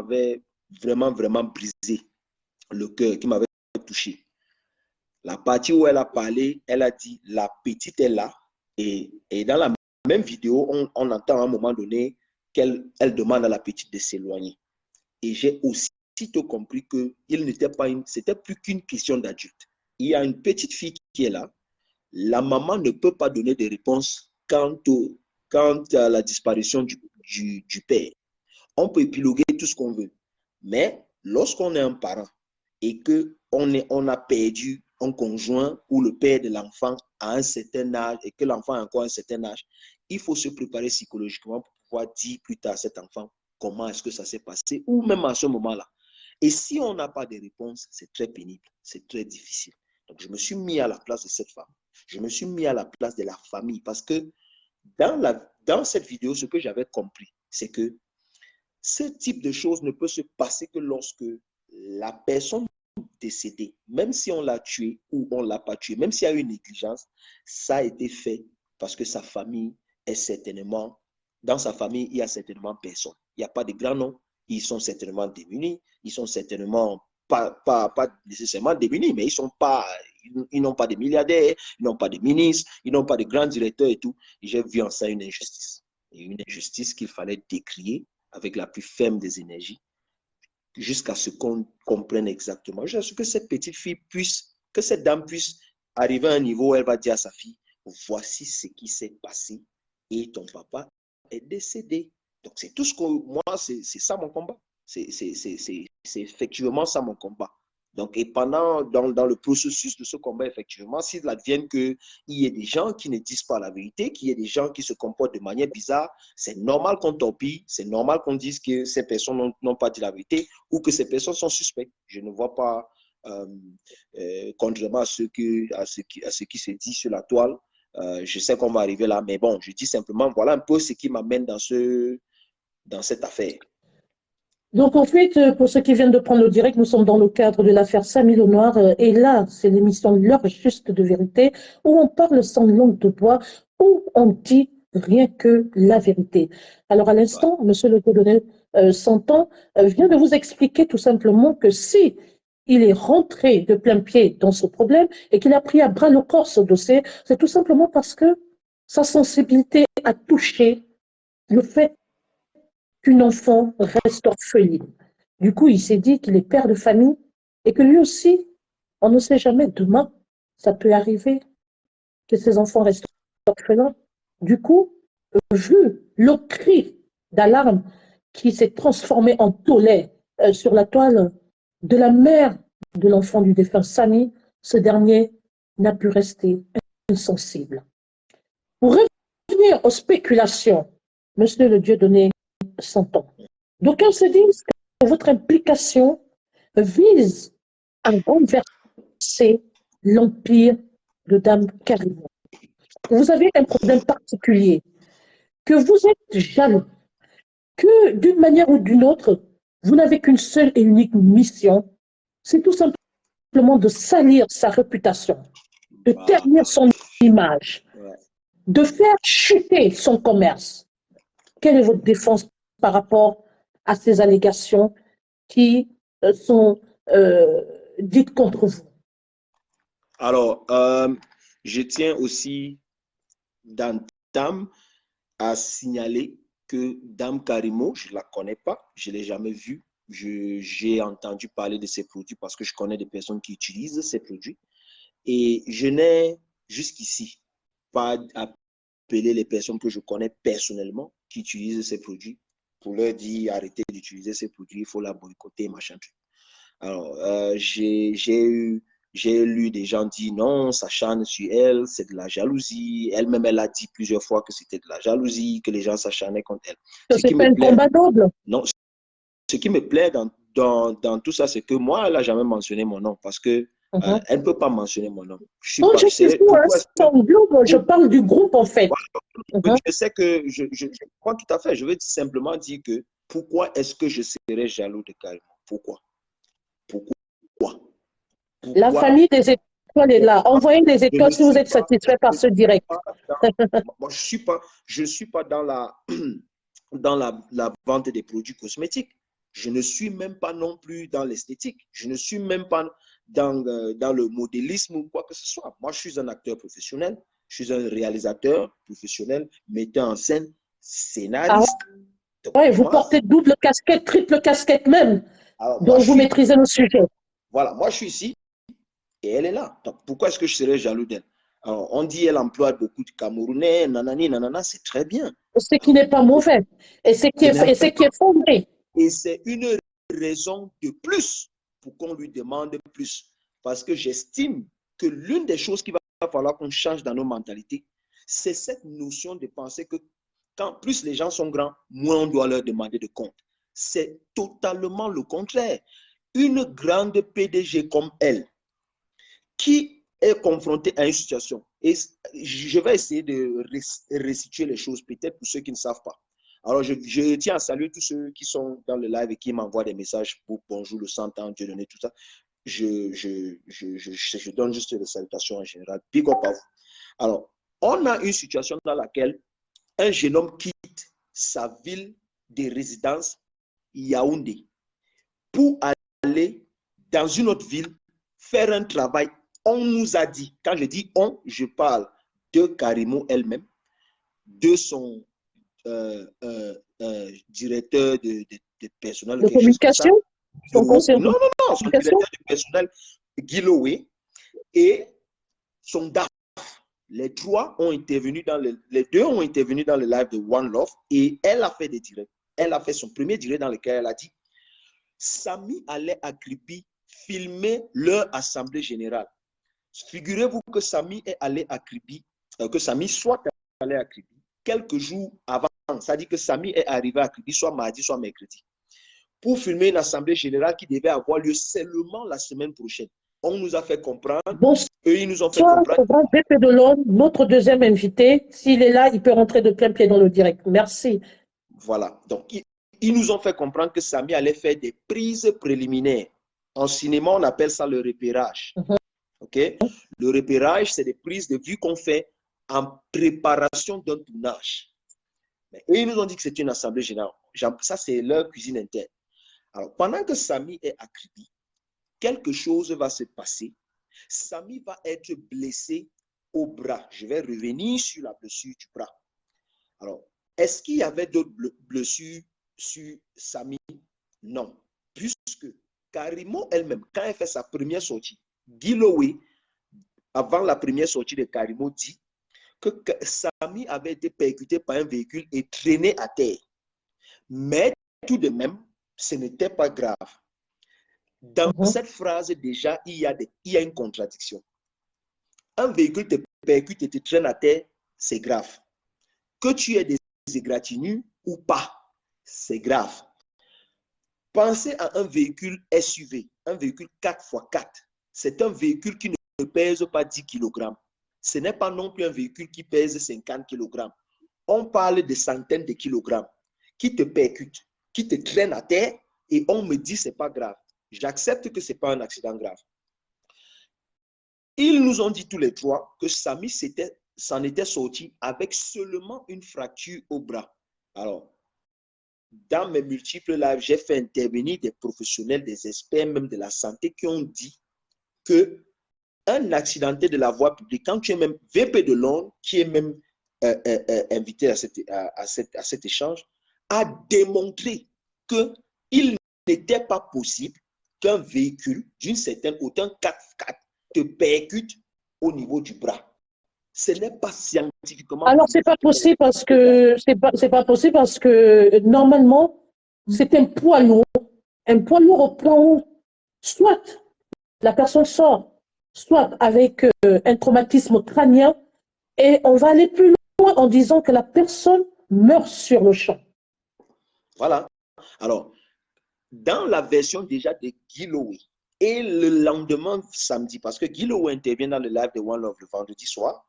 m'avait vraiment, vraiment brisé le cœur, qui m'avait touché. La partie où elle a parlé, elle a dit, la petite est là. Et dans la même vidéo, on entend à un moment donné qu'elle demande à la petite de s'éloigner. Et j'ai aussitôt compris que c'était plus qu'une question d'adulte. Il y a une petite fille qui est là. La maman ne peut pas donner des réponses quant à la disparition du père. On peut épiloguer tout ce qu'on veut. Mais lorsqu'on est un parent et qu'on a perdu un conjoint ou le père de l'enfant à un certain âge et que l'enfant a encore un certain âge, il faut se préparer psychologiquement pour pouvoir dire plus tard à cet enfant comment est-ce que ça s'est passé ou même à ce moment-là. Et si on n'a pas de réponse, c'est très pénible, c'est très difficile. Donc, je me suis mis à la place de cette femme. Je me suis mis à la place de la famille parce que dans cette vidéo, ce que j'avais compris, c'est que ce type de choses ne peut se passer que lorsque la personne décédée, même si on l'a tué ou on ne l'a pas tué, même s'il y a eu une négligence, ça a été fait parce que sa famille est certainement, dans sa famille, il y a certainement personne. Il n'y a pas de grands noms, ils sont certainement démunis, ils sont certainement pas nécessairement démunis, mais ils n'ont pas de milliardaires, ils n'ont pas de ministres, ils n'ont pas de grands directeurs et tout. Et j'ai vu en ça une injustice. Et une injustice qu'il fallait décrier avec la plus ferme des énergies jusqu'à ce qu'on comprenne exactement. Jusqu'à ce que cette petite fille que cette dame puisse arriver à un niveau où elle va dire à sa fille, voici ce qui s'est passé et ton papa est décédé. Donc c'est tout ce que moi, c'est ça mon combat. C'est effectivement ça mon combat. Donc, et dans le processus de ce combat, effectivement, s'il advienne qu'il y ait des gens qui ne disent pas la vérité, qu'il y ait des gens qui se comportent de manière bizarre, c'est normal qu'on torpille, c'est normal qu'on dise que ces personnes n'ont pas dit la vérité ou que ces personnes sont suspectes. Je ne vois pas, contrairement à ce qui se dit sur la toile, je sais qu'on va arriver là, mais bon, je dis simplement, voilà un peu ce qui m'amène dans cette affaire. Donc, en fait, pour ceux qui viennent de prendre le direct, nous sommes dans le cadre de l'affaire Samy Lenoir. Et là, c'est l'émission L'heure juste de vérité, où on parle sans langue de bois, où on dit rien que la vérité. Alors, à l'instant, monsieur le Dieudonné Santan vient de vous expliquer tout simplement que si il est rentré de plein pied dans ce problème et qu'il a pris à bras le corps ce dossier, c'est tout simplement parce que sa sensibilité a touché le fait qu'une enfant reste orpheline. Du coup, il s'est dit qu'il est père de famille et que lui aussi, on ne sait jamais, demain, ça peut arriver que ses enfants restent orphelins. Du coup, vu le cri d'alarme qui s'est transformé en tollé sur la toile de la mère de l'enfant du défunt Samy, ce dernier n'a pu rester insensible. Pour revenir aux spéculations, monsieur le Dieudonné Santan, d'aucuns se disent que votre implication vise à renverser l'empire de Dame Karimo. Vous avez un problème particulier, que vous êtes jaloux, que d'une manière ou d'une autre, vous n'avez qu'une seule et unique mission, c'est tout simplement de salir sa réputation, de ternir son image, de faire chuter son commerce. Quelle est votre défense par rapport à ces allégations qui sont dites contre vous? Alors, je tiens aussi d'entame à signaler que Dame Karimo, je ne la connais pas, je ne l'ai jamais vue. J'ai entendu parler de ces produits parce que je connais des personnes qui utilisent ces produits. Et je n'ai jusqu'ici pas appelé les personnes que je connais personnellement qui utilisent ces produits pour leur dire arrêtez d'utiliser ces produits, il faut la boycotter, machin. Alors, j'ai lu des gens dire non, ça s'acharne sur elle, c'est de la jalousie. Elle-même, elle a dit plusieurs fois que c'était de la jalousie, que les gens s'acharnaient contre elle. Ce n'est pas un combat noble. Non, ce qui me plaît dans tout ça, c'est que moi, elle n'a jamais mentionné mon nom parce que elle ne peut pas mentionner mon nom. Je parle du groupe, en fait. Je sais que je crois tout à fait. Je veux simplement dire que pourquoi est-ce que je serais jaloux de Karimo? Pourquoi? La famille des étoiles est là. Envoyez des étoiles si vous êtes satisfait par ce direct. Moi, je ne suis pas dans la vente des produits cosmétiques. Je ne suis même pas non plus dans l'esthétique. Je ne suis même pas dans le modélisme ou quoi que ce soit. Moi, je suis un acteur professionnel. Je suis un réalisateur professionnel, metteur en scène, Ah scénariste. Donc, ouais, vous moi, portez double casquette, triple casquette même, alors, moi, dont vous maîtrisez le sujet. voilà, moi, je suis ici et elle est là. Donc, pourquoi est-ce que je serais jaloux d'elle? Alors, on dit elle emploie beaucoup de Camerounais, nanani, nanana, c'est très bien. Ce qui n'est pas mauvais. Et ce qui est fondé. Et c'est une raison de plus pour qu'on lui demande plus. Parce que j'estime que l'une des choses qu'il va falloir qu'on change dans nos mentalités, c'est cette notion de penser que quand plus les gens sont grands, moins on doit leur demander de compte. C'est totalement le contraire. Une grande PDG comme elle, qui est confrontée à une situation, et je vais essayer de restituer les choses, peut-être pour ceux qui ne savent pas. Alors, je tiens à saluer tous ceux qui sont dans le live et qui m'envoient des messages pour bonjour, le santan, Dieu donné, tout ça. Je donne juste des salutations en général. Big up à vous. Alors, on a une situation dans laquelle un jeune homme quitte sa ville de résidence, Yaoundé, pour aller dans une autre ville faire un travail. On nous a dit, quand je dis on, je parle de Karimo elle-même, de son directeur de personnel, De quelque chose comme ça. communication, son conseiller Non, de non, non, son communication. directeur de personnel, Guilowé, et son DAF. Les trois ont intervenu les deux ont intervenu dans le live de One Love et elle a fait des directs. Elle a fait son premier direct dans lequel elle a dit Samy allait à Kribi filmer leur assemblée générale. Figurez-vous que Samy est allé à Kribi, que Samy soit allé à Kribi quelques jours avant. Ça dit que Samy est arrivé à Kribi soit mardi, soit mercredi, pour filmer une assemblée générale qui devait avoir lieu seulement la semaine prochaine. On nous a fait comprendre, Bonsoir, eux, ils nous ont fait comprendre. grand BP de l'homme, notre deuxième invité. S'il est là, il peut rentrer de plein pied dans le direct. Merci. Voilà. Donc, ils nous ont fait comprendre que Samy allait faire des prises préliminaires. En cinéma, on appelle ça le repérage. Okay? Le repérage, c'est des prises de vue qu'on fait en préparation d'un tournage. Mais eux, ils nous ont dit que c'est une assemblée générale. Ça, c'est leur cuisine interne. Alors, pendant que Samy est à Kribi, quelque chose va se passer. Samy va être blessé au bras. Je vais revenir sur la blessure du bras. Alors, est-ce qu'il y avait d'autres blessures sur Samy? Non. Puisque Karimo elle-même, quand elle fait sa première sortie, Guilowé, avant la première sortie de Karimo, dit que Samy avait été percuté par un véhicule et traîné à terre. Mais tout de même, ce n'était pas grave. Dans cette phrase, déjà, il y a une contradiction. Un véhicule te percute et te traîne à terre, c'est grave. Que tu aies des égratignures ou pas, c'est grave. Pensez à un véhicule SUV, un véhicule 4x4. C'est un véhicule qui ne pèse pas 10 kg. Ce n'est pas non plus un véhicule qui pèse 50 kg. On parle de centaines de kilogrammes qui te percutent, qui te traînent à terre et on me dit que ce n'est pas grave. J'accepte que ce n'est pas un accident grave. Ils nous ont dit tous les trois que Samy s'en était sorti avec seulement une fracture au bras. Alors, dans mes multiples lives, j'ai fait intervenir des professionnels, des experts, même de la santé, qui ont dit que un accidenté de la voie publique, quand tu es même VP de Londres, qui est même invité à cet échange, a démontré qu'il n'était pas possible qu'un véhicule d'une certaine hauteur, 4x4, te percute au niveau du bras. Ce n'est pas scientifiquement. Alors, c'est pas possible parce que c'est pas possible parce que normalement, c'est un poids lourd au point où soit la personne sort, soit avec un traumatisme crânien, et on va aller plus loin en disant que la personne meurt sur le champ. Voilà. Alors, dans la version déjà de Guilowé, et le lendemain samedi, parce que Guilowé intervient dans le live de One Love le vendredi soir,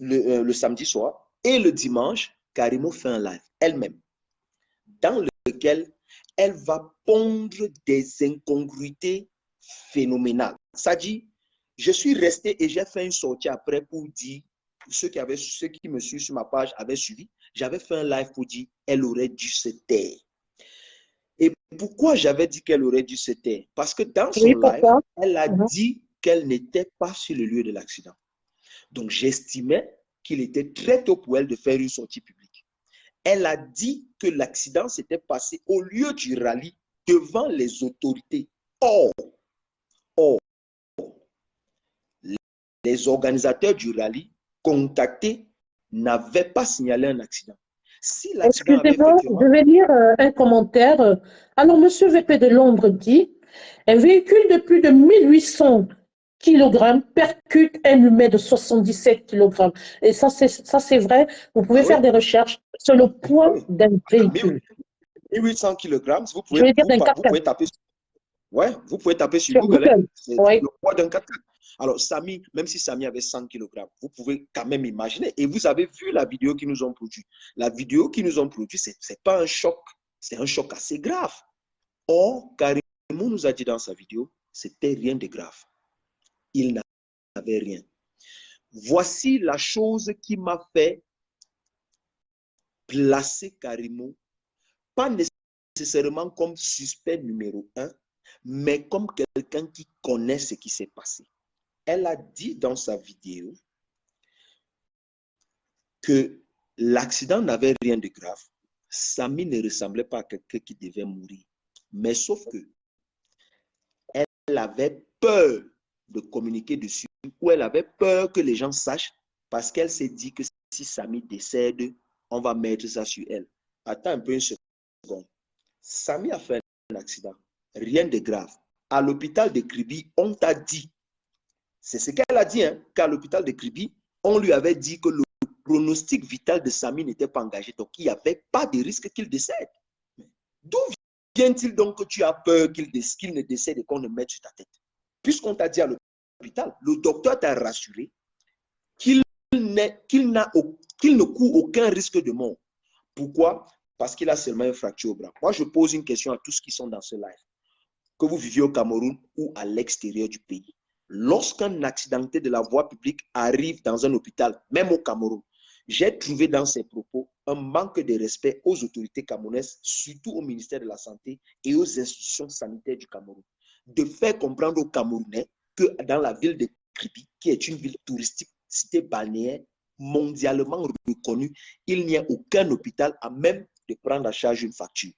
le samedi soir, et le dimanche, Karimo fait un live elle-même, dans lequel elle va pondre des incongruités phénoménales. Ça dit, je suis resté et j'ai fait une sortie après pour dire, ceux qui me suivent sur ma page avaient suivi, j'avais fait un live pour dire, elle aurait dû se taire. Et pourquoi j'avais dit qu'elle aurait dû se taire? Parce que dans son Oui, live, pourquoi? elle a dit qu'elle n'était pas sur le lieu de l'accident. Donc, j'estimais qu'il était très tôt pour elle de faire une sortie publique. Elle a dit que l'accident s'était passé au lieu du rallye devant les autorités. Or, les organisateurs du rallye contactés n'avaient pas signalé un accident. Si l'accident avait Excusez-moi, je effectivement... vais lire un commentaire. Alors, Monsieur VP de Londres dit, un véhicule de plus de 1800 kg percute un humain de 77 kg. Et ça, c'est vrai. Vous pouvez Ah oui, faire des recherches sur le ah poids oui. d'un véhicule. 1800 kg, vous Je pouvez, vais dire d'un vous 4x4 pouvez taper, ouais, vous pouvez taper sur sur Google. Hein. Google. C'est Oui. le poids d'un 4x4. Alors, Samy, même si Samy avait 100 kg, vous pouvez quand même imaginer. Et vous avez vu la vidéo qu'ils nous ont produit. La vidéo qu'ils nous ont produit, ce n'est pas un choc. C'est un choc assez grave. Or, Karimou nous a dit dans sa vidéo, c'était rien de grave. Il n'avait rien. Voici la chose qui m'a fait placer Karimou, pas nécessairement comme suspect numéro 1, mais comme quelqu'un qui connaît ce qui s'est passé. Elle a dit dans sa vidéo que l'accident n'avait rien de grave. Samy ne ressemblait pas à quelqu'un qui devait mourir. Mais sauf que elle avait peur de communiquer dessus ou elle avait peur que les gens sachent parce qu'elle s'est dit que si Samy décède, on va mettre ça sur elle. Attends un peu une seconde. Samy a fait un accident. Rien de grave. À l'hôpital de Kribi, on t'a dit, c'est ce qu'elle a dit, hein, qu'à l'hôpital de Kribi, on lui avait dit que le pronostic vital de Samy n'était pas engagé. Donc, il n'y avait pas de risque qu'il décède. D'où vient-il donc que tu as peur qu'il ne décède et qu'on ne mette sur ta tête? Puisqu'on t'a dit à l'hôpital, le docteur t'a rassuré qu'il ne court aucun risque de mort. Pourquoi? Parce qu'il a seulement une fracture au bras. Moi, je pose une question à tous qui sont dans ce live. Que vous viviez au Cameroun ou à l'extérieur du pays. Lorsqu'un accidenté de la voie publique arrive dans un hôpital, même au Cameroun, j'ai trouvé dans ses propos un manque de respect aux autorités camerounaises, surtout au ministère de la Santé et aux institutions sanitaires du Cameroun. De faire comprendre aux Camerounais que dans la ville de Kribi, qui est une ville touristique, cité balnéaire, mondialement reconnue, il n'y a aucun hôpital à même de prendre en charge une fracture.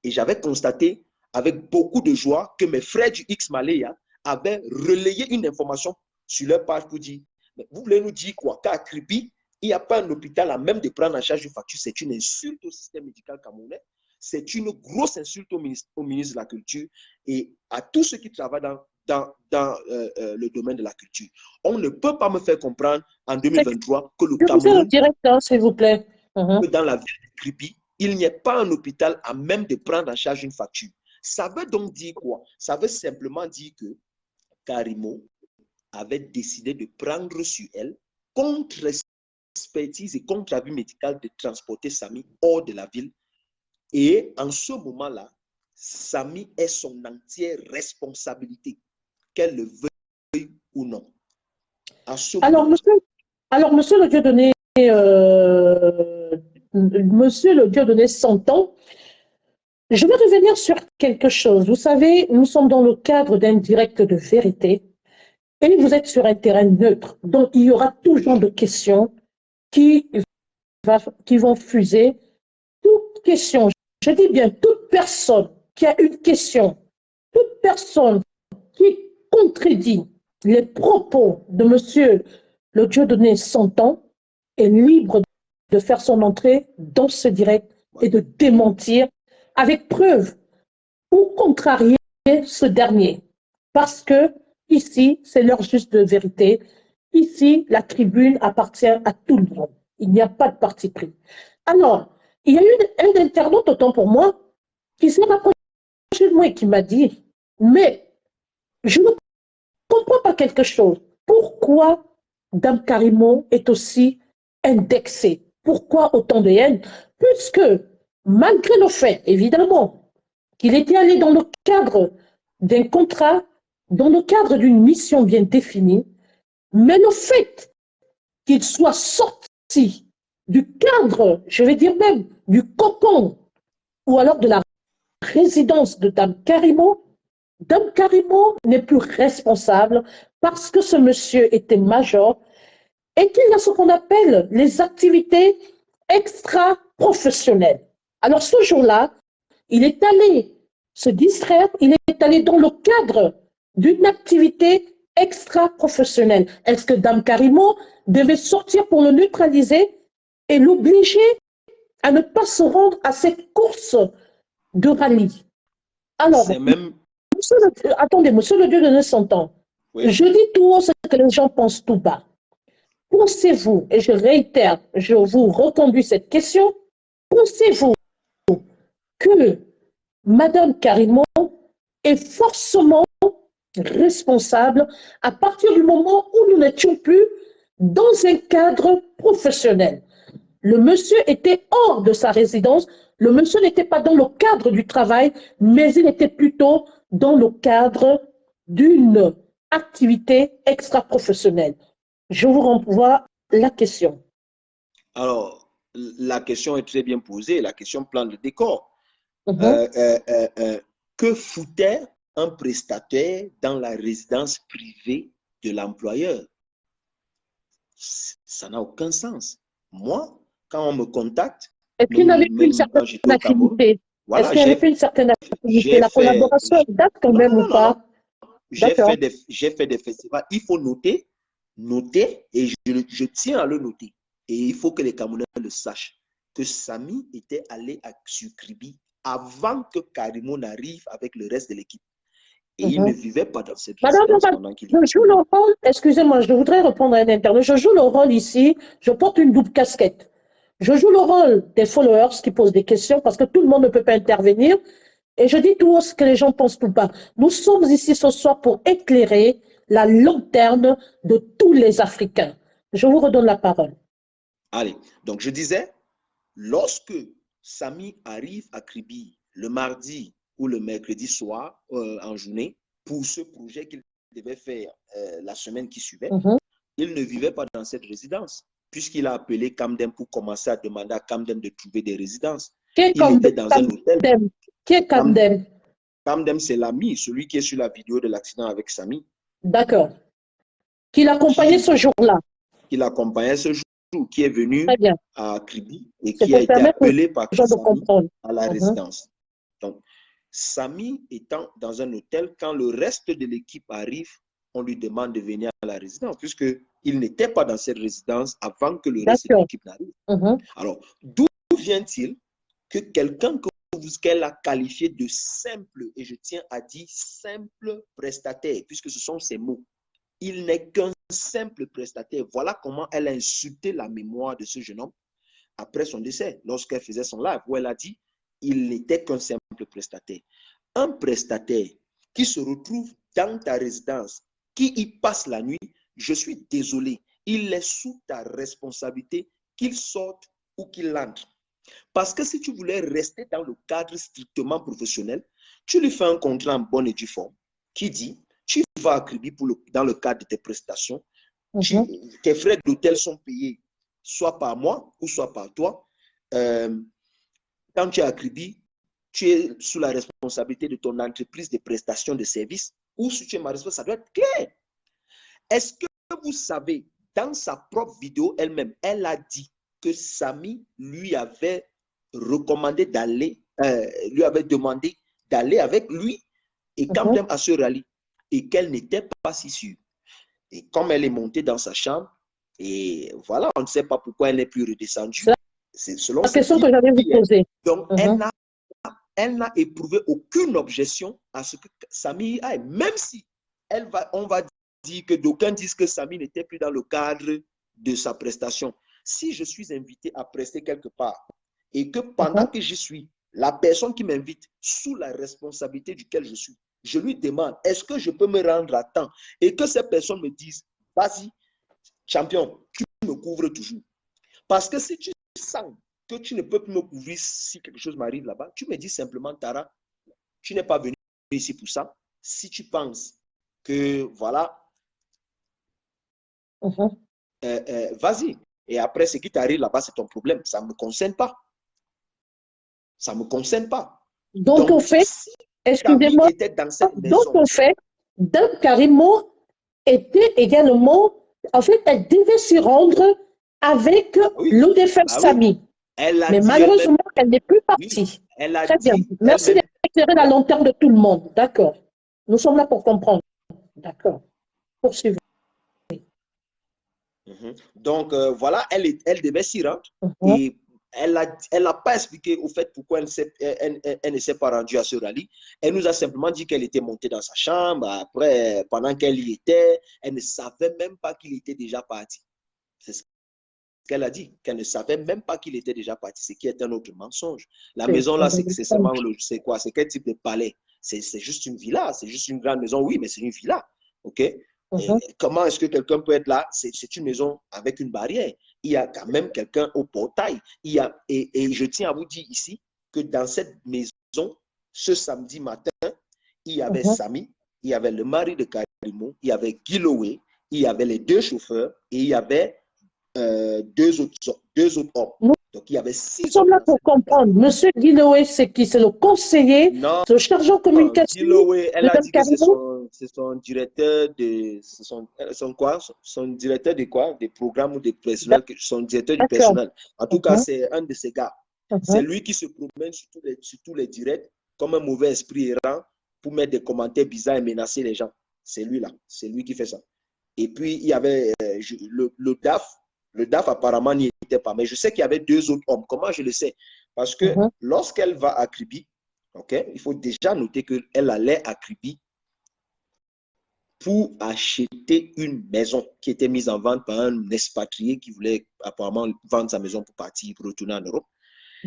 Et j'avais constaté avec beaucoup de joie que mes frères du X-Malaya avaient relayé une information sur leur page pour dire, mais vous voulez nous dire quoi? Qu'à Kribi, il n'y a pas un hôpital à même de prendre en charge une facture. C'est une insulte au système médical camerounais. C'est une grosse insulte au ministre de la Culture et à tous ceux qui travaillent dans le domaine de la culture. On ne peut pas me faire comprendre en 2023 que le Je vous ai au Cameroun, direct, hein, s'il vous plaît. que dans la ville de Kribi, il n'y a pas un hôpital à même de prendre en charge une facture. Ça veut donc dire quoi? Ça veut simplement dire que Karimo avait décidé de prendre sur elle, contre expertise et contre avis médical, de transporter Samy hors de la ville. Et en ce moment-là, Samy est son entière responsabilité, qu'elle le veuille ou non. À ce moment-là. Monsieur le Dieudonné, Monsieur le Dieudonné s'entend. Je vais revenir sur quelque chose. Vous savez, nous sommes dans le cadre d'un direct de vérité et vous êtes sur un terrain neutre. Donc, il y aura toujours de questions qui vont fuser. Toute question, je dis bien toute personne qui a une question, toute personne qui contredit les propos de monsieur le Dieudonné s'entend est libre de faire son entrée dans ce direct et de démentir avec preuve ou contrarier ce dernier. Parce que ici, c'est l'heure juste de vérité. Ici, la tribune appartient à tout le monde. Il n'y a pas de parti pris. Alors, il y a eu un internaute, autant pour moi, qui s'est rapproché de moi et qui m'a dit, mais je ne comprends pas quelque chose. Pourquoi Dame Karimo est aussi indexée? Pourquoi autant de haine? Puisque, malgré le fait, évidemment, qu'il était allé dans le cadre d'un contrat, dans le cadre d'une mission bien définie, mais le fait qu'il soit sorti du cadre, je vais dire même, du cocon, ou alors de la résidence de Dame Karimo n'est plus responsable parce que ce monsieur était major et qu'il y a ce qu'on appelle les activités extra-professionnelles. Alors ce jour-là, il est allé se distraire, il est allé dans le cadre d'une activité extra-professionnelle. Est-ce que Dame Karimo devait sortir pour le neutraliser et l'obliger à ne pas se rendre à cette course de rallye? Alors, même... attendez, monsieur le Dieu de 900 ans, oui. Je dis tout haut ce que les gens pensent tout bas. Pensez-vous, et je réitère, je vous reconduis cette question, pensez-vous que Madame Karimo est forcément responsable à partir du moment où nous n'étions plus dans un cadre professionnel? Le monsieur était hors de sa résidence, le monsieur n'était pas dans le cadre du travail, mais il était plutôt dans le cadre d'une activité extra-professionnelle. Je vous renvoie la question. Alors, la question est très bien posée, la question plante le décor. Que foutait un prestataire dans la résidence privée de l'employeur? Ça n'a aucun sens. Moi, quand on me contacte, est-ce qu'il n'avait plus une certaine activité? Voilà, est-ce qu'il n'avait plus une certaine activité? La collaboration date quand même ou pas? J'ai fait des festivals. Il faut noter, et je tiens à le noter. Et il faut que les Camerounais le sachent, que Samy était allé sur Kribi avant que Karimo n'arrive avec le reste de l'équipe. Et il ne vivait pas dans cette résidence pendant qu'il je joue le rôle, excusez-moi, je voudrais répondre à un interne. Je joue le rôle ici, je porte une double casquette. Je joue le rôle des followers qui posent des questions parce que tout le monde ne peut pas intervenir. Et je dis tout haut ce que les gens pensent tout bas. Nous sommes ici ce soir pour éclairer la lanterne de tous les Africains. Je vous redonne la parole. Allez, donc je disais, lorsque Samy arrive à Kribi le mardi ou le mercredi soir en journée pour ce projet qu'il devait faire la semaine qui suivait, il ne vivait pas dans cette résidence puisqu'il a appelé Kamdem pour commencer à demander à Kamdem de trouver des résidences. Il était dans un hôtel. Qui est Kamdem? Kamdem, c'est l'ami, celui qui est sur la vidéo de l'accident avec Samy. D'accord. Qui l'accompagnait ce jour-là. Qui l'accompagnait ce jour, qui est venu à Kribi et qui a été appelé par Samy à la résidence. Donc, Samy étant dans un hôtel, quand le reste de l'équipe arrive, on lui demande de venir à la résidence, puisqu'il n'était pas dans cette résidence avant que le reste de l'équipe n'arrive. Alors, d'où vient-il que quelqu'un qu'elle a qualifié de simple, et je tiens à dire simple prestataire, puisque ce sont ses mots, il n'est qu'un simple prestataire. Voilà comment elle a insulté la mémoire de ce jeune homme après son décès, lorsqu'elle faisait son live, où elle a dit il n'était qu'un simple prestataire. Un prestataire qui se retrouve dans ta résidence, qui y passe la nuit, je suis désolé, il est sous ta responsabilité qu'il sorte ou qu'il entre. Parce que si tu voulais rester dans le cadre strictement professionnel, tu lui fais un contrat en bonne et due forme qui dit tu vas à Kribi dans le cadre de tes prestations, tes frais d'hôtel sont payés soit par moi ou soit par toi. Quand tu es à Kribi, tu es sous la responsabilité de ton entreprise de prestation de services, ou si tu es ma responsable, ça doit être clair. Est-ce que vous savez, dans sa propre vidéo elle-même, elle a dit que Samy lui avait recommandé d'aller, lui avait demandé d'aller avec lui et quand même à ce rallye, et qu'elle n'était pas si sûre. Et comme elle est montée dans sa chambre, et voilà, on ne sait pas pourquoi elle n'est plus redescendue. C'est selon la question que j'avais vous poser. Donc, elle n'a éprouvé aucune objection à ce que Samy aille, même si on va dire que d'aucuns disent que Samy n'était plus dans le cadre de sa prestation. Si je suis invité à prester quelque part et que pendant que j'y suis, la personne qui m'invite, sous la responsabilité duquel je suis, je lui demande, est-ce que je peux me rendre à temps? Et que ces personnes me disent, vas-y, champion, tu me couvres toujours. Parce que si tu sens que tu ne peux plus me couvrir si quelque chose m'arrive là-bas, tu me dis simplement, Tara, tu n'es pas venu ici pour ça. Si tu penses que, voilà, vas-y. Et après, ce qui t'arrive là-bas, c'est ton problème. Ça ne me concerne pas. Ça ne me concerne pas. Donc, Donc, on fait, si Samy excusez-moi, était dans cette donc maison, on fait, donc Karimo était également, en fait, elle devait s'y rendre avec bah oui, le défunt bah oui, Samy. elle l'a Mais dit elle-même, malheureusement, elle n'est plus oui, partie. elle a Très bien. dit Merci elle-même. d'éclairer la lanterne de tout le monde. D'accord. Nous sommes là pour comprendre. D'accord. Poursuivez. Donc, voilà, elle devait s'y rendre Mhm, et elle n'a pas expliqué au fait pourquoi elle ne s'est pas rendue à ce rallye. Elle nous a simplement dit qu'elle était montée dans sa chambre. Après, pendant qu'elle y était, elle ne savait même pas qu'il était déjà parti. C'est ce qu'elle a dit, qu'elle ne savait même pas qu'il était déjà parti, ce qui est un autre mensonge. La c'est maison un là, c'est seulement, mensonge. c'est quoi? C'est quel type de palais? C'est juste une villa, c'est juste une grande maison, oui, mais c'est une villa. OK? Et Mhm, comment est-ce que quelqu'un peut être là? C'est une maison avec une barrière. Il y a quand même quelqu'un au portail. Et je tiens à vous dire ici que dans cette maison, ce samedi matin, il y avait mhm. Samy, il y avait le mari de Karimo, il y avait Guilowé, il y avait les deux chauffeurs et il y avait deux autres hommes. Nous Donc, il y avait 6 sommes hommes là dans pour cette villa. comprendre. Monsieur Guiloé, c'est qui? C'est le conseiller, Non, c'est le chargé de communication Guillaume, elle de a Mme dit que Karimo. c'est son directeur de, son quoi, son directeur de quoi, des programmes ou des personnels, son directeur du D'accord. personnel. En tout cas, Mhm, c'est un de ces gars. C'est mhm. lui qui se promène sur tous les directs comme un mauvais esprit errant pour mettre des commentaires bizarres et menacer les gens. C'est lui là, c'est lui qui fait ça. Et puis, il y avait le DAF. Le DAF, apparemment, n'y était pas. Mais je sais qu'il y avait 2 autres hommes. Comment je le sais? Parce que Mhm. lorsqu'elle va à Kribi, okay, il faut déjà noter qu'elle allait à Kribi pour acheter une maison qui était mise en vente par un expatrié qui voulait apparemment vendre sa maison pour partir, pour retourner en Europe.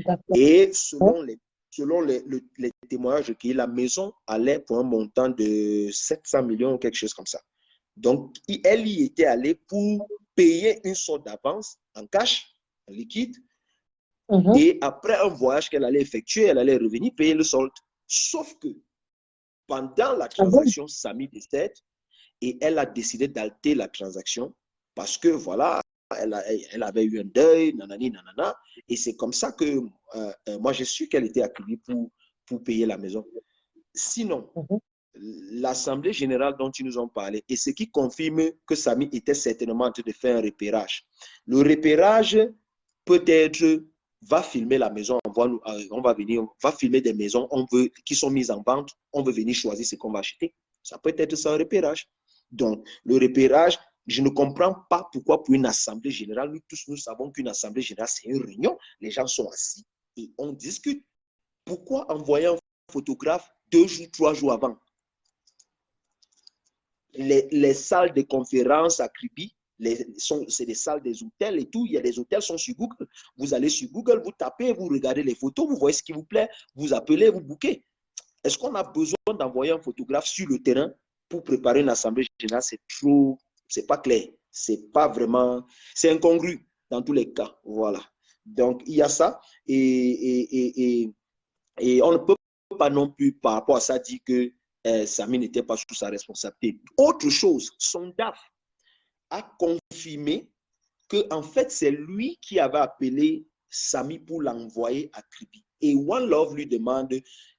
D'accord. Et selon les témoignages recueillis, la maison allait pour un montant de 700 millions ou quelque chose comme ça. Donc, elle y était allée pour payer une sorte d'avance en cash, en liquide, Mhm. et après un voyage qu'elle allait effectuer, elle allait revenir payer le solde. Sauf que pendant la Ah bon? transaction, Samy décède et elle a décidé d'alter la transaction parce que voilà, elle avait eu un deuil, nanani, nanana, et c'est comme ça que moi j'ai su qu'elle était accueillie pour payer la maison. Sinon, Mhm. l'Assemblée générale dont ils nous ont parlé et ce qui confirme que Samy était certainement en train de faire un repérage. Le repérage peut-être va filmer la maison, on va venir, on va filmer des maisons qui sont mises en vente, on veut venir choisir ce qu'on va acheter. Ça peut être ça un repérage. Donc, le repérage, je ne comprends pas pourquoi pour une assemblée générale, nous tous nous savons qu'une assemblée générale, c'est une réunion, les gens sont assis et on discute. Pourquoi envoyer un photographe 2 jours, 3 jours avant? Les salles de conférence à Kribi, c'est des salles des hôtels et tout. Il y a des hôtels qui sont sur Google. Vous allez sur Google, vous tapez, vous regardez les photos, vous voyez ce qui vous plaît, vous appelez, vous bouquez. Est-ce qu'on a besoin d'envoyer un photographe sur le terrain pour préparer une assemblée générale? C'est trop, c'est pas clair. C'est pas vraiment, c'est incongru dans tous les cas. Voilà. Donc, il y a ça. Et on ne peut pas non plus, par rapport à ça, dire que Samy n'était pas sous sa responsabilité. Autre chose, son DAF a confirmé que en fait, c'est lui qui avait appelé Samy pour l'envoyer à Kribi. Et One Love lui demande,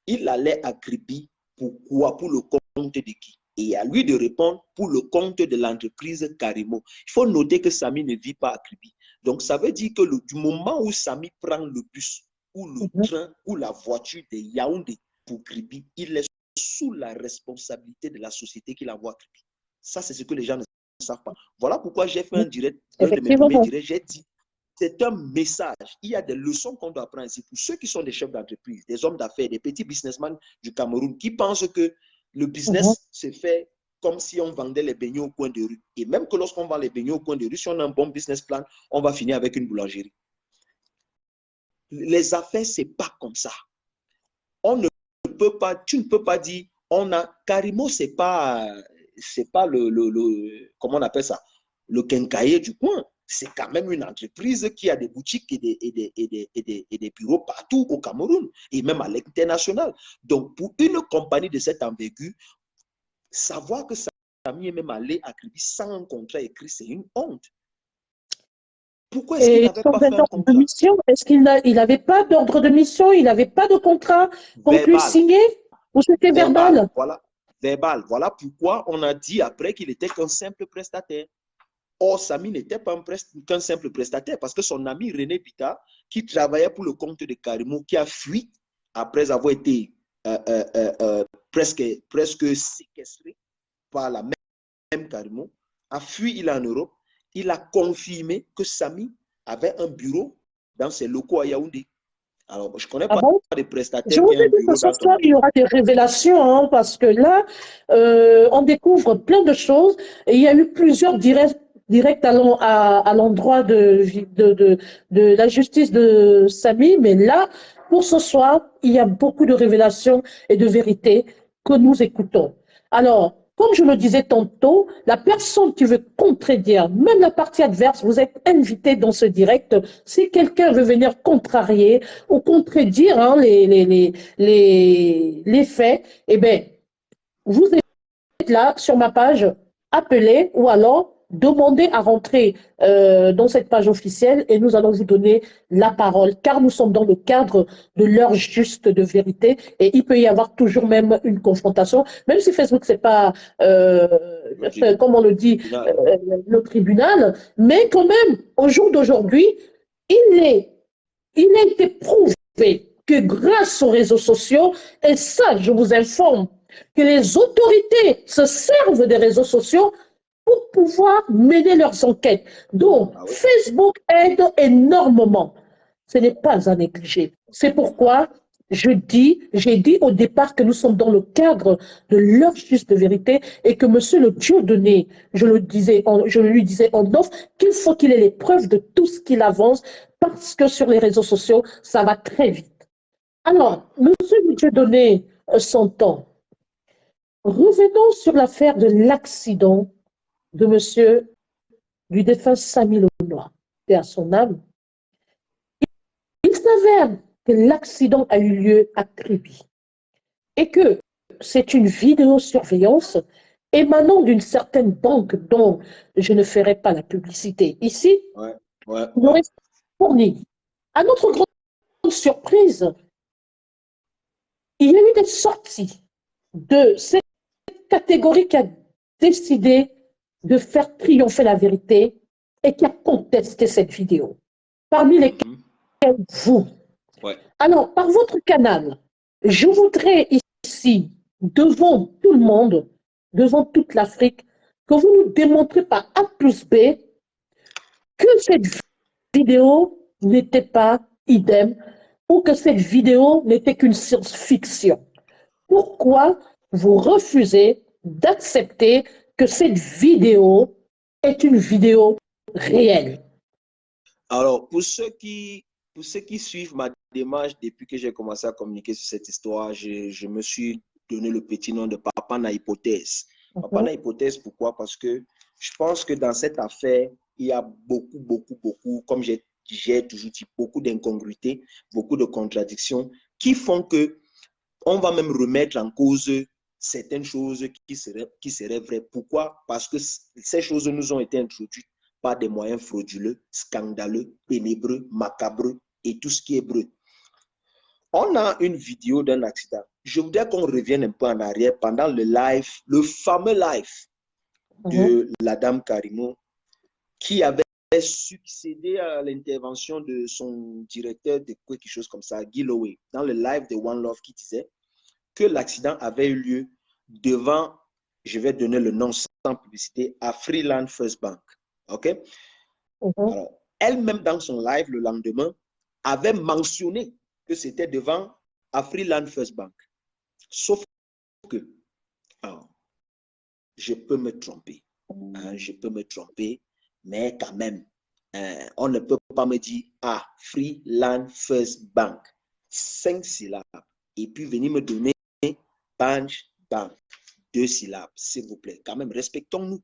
il allait à Kribi pourquoi? Pour le compte de qui? Et à lui de répondre pour le compte de l'entreprise Karimo. Il faut noter que Samy ne vit pas à Kribi. Donc, ça veut dire que du moment où Samy prend le bus ou le Mhm. train ou la voiture de Yaoundé pour Kribi, il est sous la responsabilité de la société qui l'envoie à Kribi. Ça, c'est ce que les gens ne savent pas. Voilà pourquoi j'ai fait un direct, l'un de mes premiers Effectivement. directs, j'ai dit, c'est un message. Il y a des leçons qu'on doit apprendre ici pour ceux qui sont des chefs d'entreprise, des hommes d'affaires, des petits businessmen du Cameroun qui pensent que le Mhm. business se fait comme si on vendait les beignets au coin de rue. Et même que lorsqu'on vend les beignets au coin de rue, si on a un bon business plan, on va finir avec une boulangerie. Les affaires, c'est pas comme ça. On ne peut pas, tu ne peux pas dire, on a, Karimo, c'est pas comment on appelle ça, le quincailler du coin. C'est quand même une entreprise qui a des boutiques et des bureaux partout au Cameroun et même à l'international. Donc, pour une compagnie de cette envergure, savoir que Samy est même allé à Kribi sans un contrat écrit, c'est une honte. Pourquoi est-ce qu'il Et n'avait sans pas un fait un ordre de contrat mission, est-ce qu'il n'avait pas d'ordre de mission, il n'avait pas de contrat conclu verbal? signé ou c'était Verbal, verbal? voilà. Verbal. Voilà pourquoi on a dit après qu'il était qu'un simple prestataire. Or, Samy n'était pas qu'un simple prestataire parce que son ami René Bita, qui travaillait pour le compte de Karimo, qui a fui après avoir été presque séquestré par la même Karimo, a fui, il est en Europe. Il a confirmé que Samy avait un bureau dans ses locaux à Yaoundé. Alors, je ne connais Ah pas bon? de Je prestataire vous qui a ai un dit que bureau ce dans ton soir, il y appart. aura des révélations, hein, parce que là, on découvre plein de choses. Et il y a eu plusieurs directs à l'endroit de la justice de Samy. Mais là, pour ce soir, il y a beaucoup de révélations et de vérités que nous écoutons. Alors, comme je le disais tantôt, la personne qui veut contredire, même la partie adverse, vous êtes invité dans ce direct. Si quelqu'un veut venir contrarier ou contredire les faits, eh bien, vous êtes là sur ma page, appelez ou alors demandez à rentrer dans cette page officielle et nous allons vous donner la parole car nous sommes dans le cadre de l'heure juste de vérité et il peut y avoir toujours même une confrontation, même si Facebook c'est pas comme on le dit le tribunal, mais quand même au jour d'aujourd'hui il est il a été prouvé que grâce aux réseaux sociaux, et ça, je vous informe, que les autorités se servent des réseaux sociaux pour pouvoir mener leurs enquêtes. Donc, Ah oui. Facebook aide énormément. Ce n'est pas à négliger. C'est pourquoi j'ai dit au départ que nous sommes dans le cadre de l'heure juste de vérité et que monsieur le Dieudonné, je le lui disais en offre, qu'il faut qu'il ait les preuves de tout ce qu'il avance parce que sur les réseaux sociaux, ça va très vite. Alors, monsieur le Dieudonné s'entend. Revenons sur l'affaire de l'accident de monsieur du défunt Samy Lenoir, et à son âme. Il s'avère que l'accident a eu lieu à Kribi et que c'est une vidéosurveillance émanant d'une certaine banque dont je ne ferai pas la publicité ici, Ouais, ouais, nous ouais. aurait fourni. À notre grande surprise, il y a eu des sorties de cette catégorie qui a décidé de faire triompher la vérité et qui a contesté cette vidéo. Parmi lesquels vous. Ouais. Alors, par votre canal, je voudrais ici, devant tout le monde, devant toute l'Afrique, que vous nous démontrez par A plus B que cette vidéo n'était pas idem ou que cette vidéo n'était qu'une science-fiction. Pourquoi vous refusez d'accepter que cette vidéo est une vidéo réelle? Alors, pour ceux qui suivent ma démarche depuis que j'ai commencé à communiquer sur cette histoire, je me suis donné le petit nom de Papa na hypothèse. Papa na hypothèse, pourquoi? Parce que je pense que dans cette affaire, il y a beaucoup, comme j'ai toujours dit, beaucoup d'incongruités, beaucoup de contradictions qui font que on va même remettre en cause certaines choses qui seraient vraies. Pourquoi? Parce que ces choses nous ont été introduites par des moyens frauduleux, scandaleux, ténébreux, macabreux et tout ce qui est breu. On a une vidéo d'un accident. Je voudrais qu'on revienne un peu en arrière pendant le live, le fameux live de la dame Karimo, qui avait succédé à l'intervention de son directeur de quelque chose comme ça, Guy Lowe, dans le live de One Love, qui disait que l'accident avait eu lieu devant, je vais donner le nom sans publicité, à Freeland First Bank. OK? Alors, elle-même, dans son live le lendemain, avait mentionné que c'était devant Freeland First Bank. Sauf que, alors, je peux me tromper. Je peux me tromper, mais quand même, on ne peut pas me dire, Freeland First Bank, 5 syllabes, et puis venir me donner Bank, 2 syllabes, s'il vous plaît. Quand même, respectons-nous.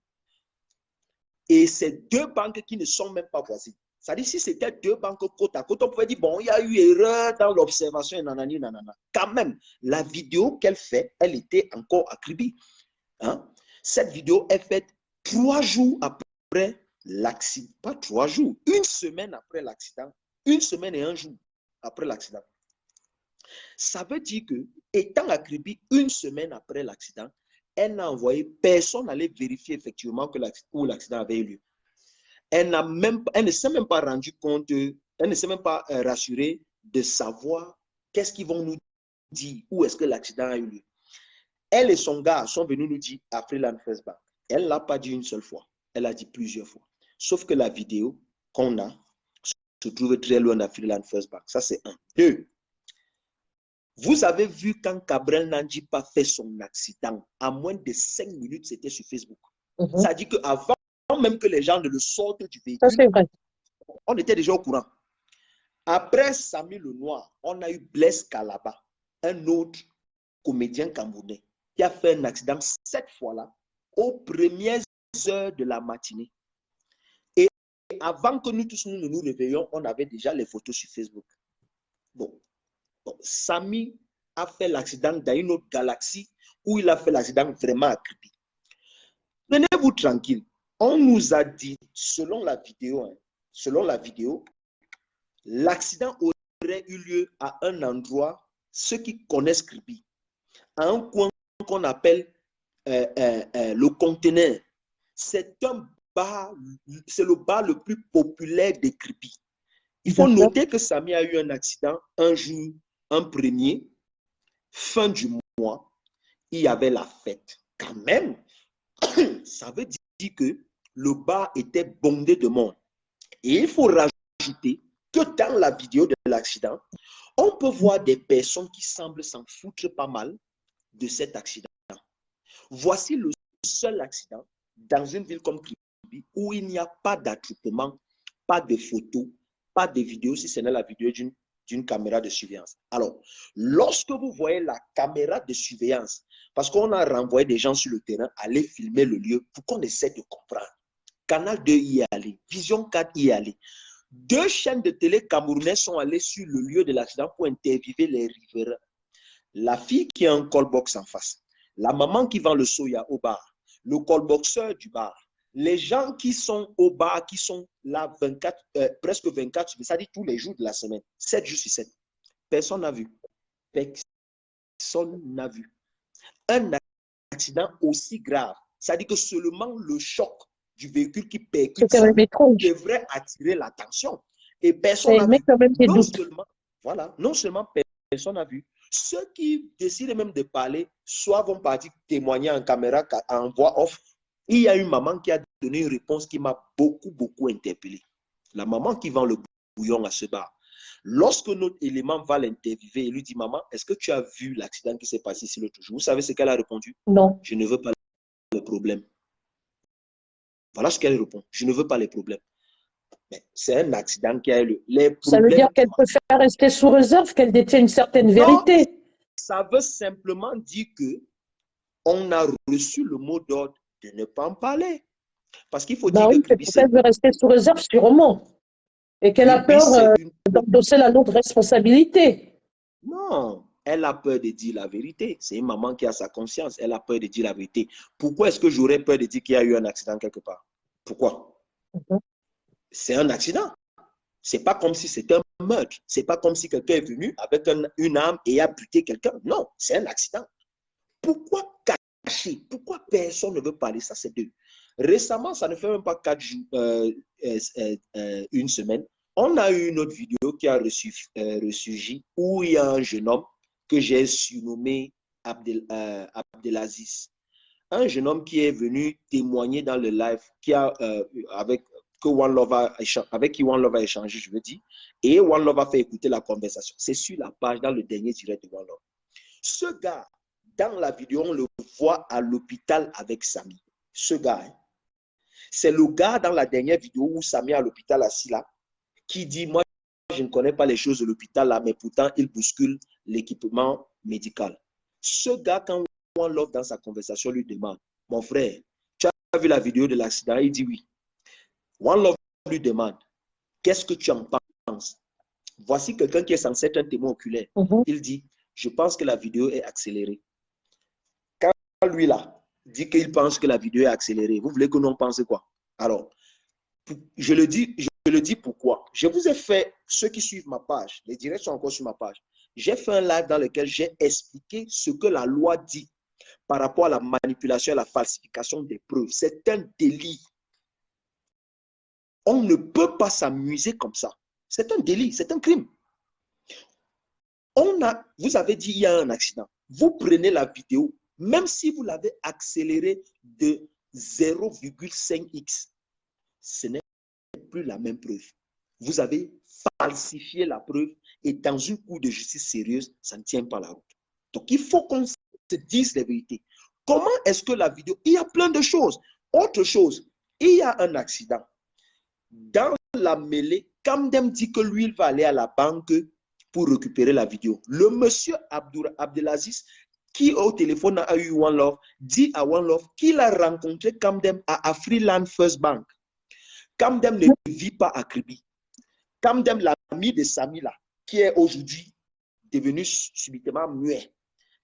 Et c'est 2 banques qui ne sont même pas voisines. C'est-à-dire, si c'était 2 banques côte à côte, on pouvait dire, bon, il y a eu erreur dans l'observation, nanani, nanana. Quand même, la vidéo qu'elle fait, elle était encore à Kribi. Hein? Cette vidéo est faite 3 jours après l'accident, pas 3 jours, une semaine après l'accident, une semaine et un jour après l'accident. Ça veut dire que, étant à Kribi, une semaine après l'accident, elle n'a envoyé personne aller vérifier effectivement que l'accident avait eu lieu. Elle ne s'est même pas rendue compte, elle ne s'est même pas rassurée de savoir qu'est-ce qu'ils vont nous dire, où est-ce que l'accident a eu lieu. Elle et son gars sont venus nous dire à Freeland First Bank. Elle ne l'a pas dit une seule fois, elle a dit plusieurs fois. Sauf que la vidéo qu'on a se trouve très loin de Freeland First Bank. Ça, c'est un. Deux, vous avez vu quand Cabrel Nandjipa fait son accident, à moins de 5 minutes, c'était sur Facebook. Ça dit qu'avant même que les gens ne le sortent du véhicule, ça c'est vrai. On était déjà au courant. Après Samy Lenoir, on a eu Blaise Kalaba, un autre comédien camerounais, qui a fait un accident cette fois-là, aux premières heures de la matinée. Et avant que nous tous nous réveillions, on avait déjà les photos sur Facebook. Bon, Samy a fait l'accident dans une autre galaxie où il a fait l'accident vraiment à Kribi. Tenez-vous tranquille. On nous a dit, selon la vidéo, l'accident aurait eu lieu à un endroit, ceux qui connaissent Kribi, à un coin qu'on appelle le conteneur. C'est un bar, c'est le bar le plus populaire de Kribi. Il faut noter que Samy a eu un accident un jour, un premier, fin du mois, il y avait la fête. Quand même, ça veut dire que le bar était bondé de monde. Et il faut rajouter que dans la vidéo de l'accident, on peut voir des personnes qui semblent s'en foutre pas mal de cet accident. Voici le seul accident dans une ville comme Kribi où il n'y a pas d'attroupement, pas de photos, pas de vidéos, si ce n'est la vidéo d'une caméra de surveillance. Alors, lorsque vous voyez la caméra de surveillance, parce qu'on a renvoyé des gens sur le terrain, aller filmer le lieu pour qu'on essaie de comprendre. Canal 2 y est allé, Vision 4 y est allé. 2 chaînes de télé camerounaises sont allées sur le lieu de l'accident pour interviewer les riverains. La fille qui a un callbox en face, la maman qui vend le soya au bar, le callboxeur du bar, les gens qui sont au bar, qui sont là presque 24, c'est-à-dire tous les jours de la semaine, 7 jours sur 7. Personne n'a vu. Personne n'a vu. Un accident aussi grave, c'est-à-dire que seulement le choc du véhicule qui percute ça devrait attirer l'attention. Et personne n'a vu. Non seulement personne n'a vu. Ceux qui décident même de parler, soit vont partir témoigner en caméra, en voix off. Il y a une maman qui a donné une réponse qui m'a beaucoup interpellé. La maman qui vend le bouillon à ce bar. Lorsque notre élément va l'interviewer, il lui dit, maman, est-ce que tu as vu l'accident qui s'est passé ici l'autre jour? Vous savez ce qu'elle a répondu? Non. Je ne veux pas les problèmes. Voilà ce qu'elle répond. Je ne veux pas les problèmes. C'est un accident qui a eu lieu. Ça veut dire qu'elle préfère rester sous réserve, qu'elle détient une certaine vérité. Non, ça veut simplement dire que on a reçu le mot d'ordre de ne pas en parler. Parce qu'il faut dire que Kribi, elle veut rester sous réserve sûrement. Et qu'elle a peur d'endosser la lourde responsabilité. Non, elle a peur de dire la vérité. C'est une maman qui a sa conscience. Elle a peur de dire la vérité. Pourquoi est-ce que j'aurais peur de dire qu'il y a eu un accident quelque part? Pourquoi? C'est un accident. C'est pas comme si c'était un meurtre. C'est pas comme si quelqu'un est venu avec une arme et a buté quelqu'un. Non, c'est un accident. Pourquoi cacher? Pourquoi personne ne veut parler? Ça, c'est deux. Récemment, ça ne fait même pas 4 jours, une semaine, on a eu une autre vidéo qui a ressurgi où il y a un jeune homme que j'ai surnommé Abdelaziz. Un jeune homme qui est venu témoigner dans le live avec qui One Love a échangé, je veux dire, et One Love a fait écouter la conversation. C'est sur la page, dans le dernier direct de One Love. Ce gars, dans la vidéo, on le voit à l'hôpital avec Samy. Ce gars, c'est le gars dans la dernière vidéo où Samy est à l'hôpital assis là, qui dit, moi, je ne connais pas les choses de l'hôpital là, mais pourtant, il bouscule l'équipement médical. Ce gars, quand One Love dans sa conversation lui demande, mon frère, tu as vu la vidéo de l'accident? Il dit oui. One Love lui demande, qu'est-ce que tu en penses? Voici quelqu'un qui est censé être un témoin oculaire. Il dit, je pense que la vidéo est accélérée. Quand lui là dit qu'il pense que la vidéo est accélérée, vous voulez que nous en pense quoi? Alors, Je le dis pourquoi. Je vous ai fait, ceux qui suivent ma page, les directs sont encore sur ma page. J'ai fait un live dans lequel j'ai expliqué ce que la loi dit par rapport à la manipulation et la falsification des preuves. C'est un délit. On ne peut pas s'amuser comme ça. C'est un délit, c'est un crime. Vous avez dit il y a un accident. Vous prenez la vidéo, même si vous l'avez accélérée de 0,5x, ce n'est plus la même preuve. Vous avez falsifié la preuve et dans une cour de justice sérieuse, ça ne tient pas la route. Donc, il faut qu'on se dise la vérité. Comment est-ce que la vidéo... Il y a plein de choses. Autre chose, il y a un accident. Dans la mêlée, Kamdem dit que lui, il va aller à la banque pour récupérer la vidéo. Le monsieur Abdelaziz, qui au téléphone a eu One Love, dit à One Love qu'il a rencontré Kamdem à Afriland First Bank. Kamdem ne vit pas à Kribi. Kamdem, l'ami de Samy, là, qui est aujourd'hui devenu subitement muet,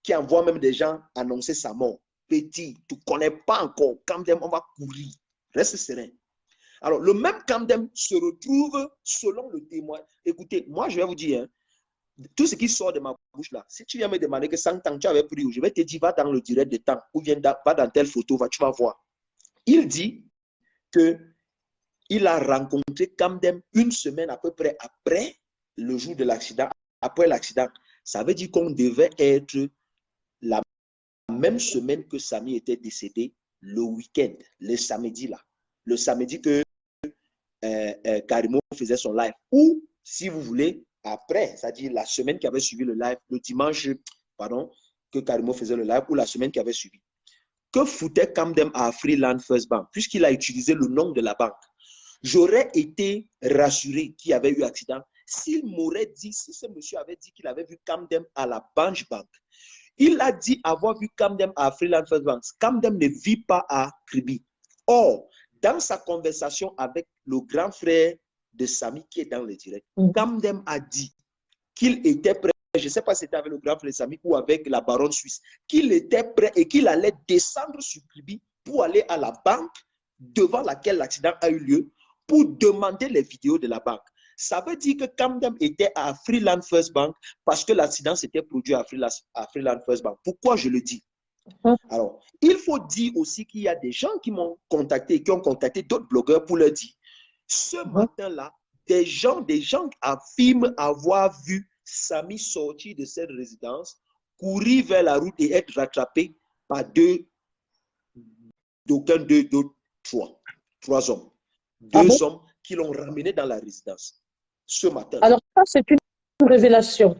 qui envoie même des gens annoncer sa mort. Petit, tu ne connais pas encore. Kamdem, on va courir. Reste serein. Alors, le même Kamdem se retrouve selon le témoin. Écoutez, moi, je vais vous dire, hein, tout ce qui sort de ma bouche là, si tu viens me demander que 100 ans tu avais pris, je vais te dire, va dans le direct de temps, ou va dans telle photo, tu vas voir. Il dit qu'il a rencontré Kamdem une semaine à peu près après le jour de l'accident, après l'accident. Ça veut dire qu'on devait être la même semaine que Samy était décédé, le week-end, le samedi là. Le samedi que Karimo faisait son live. Ou, si vous voulez, après, c'est-à-dire la semaine qui avait suivi le live, le dimanche, pardon, que Karimo faisait le live, ou la semaine qui avait suivi. Que foutait Kamdem à Freeland First Bank, puisqu'il a utilisé le nom de la banque? J'aurais été rassuré qu'il y avait eu accident s'il m'aurait dit, si ce monsieur avait dit qu'il avait vu Kamdem à la Bank. Il a dit avoir vu Kamdem à Freeland First Bank. Kamdem ne vit pas à Kribi. Or, dans sa conversation avec le grand frère de Samy qui est dans le direct, Kamdem a dit qu'il était prêt, je ne sais pas si c'était avec le grand frère de Samy ou avec la baronne suisse, qu'il était prêt et qu'il allait descendre sur Kribi pour aller à la banque devant laquelle l'accident a eu lieu pour demander les vidéos de la banque. Ça veut dire que Kamdem était à Freeland First Bank parce que l'accident s'était produit à Freeland First Bank. Pourquoi je le dis? Alors, il faut dire aussi qu'il y a des gens qui m'ont contacté, qui ont contacté d'autres blogueurs pour leur dire, ce matin-là, des gens affirment avoir vu Samy sortir de cette résidence, courir vers la route et être rattrapé par trois hommes. Deux hommes qui l'ont ramené dans la résidence ce matin. Alors, ça, c'est une révélation.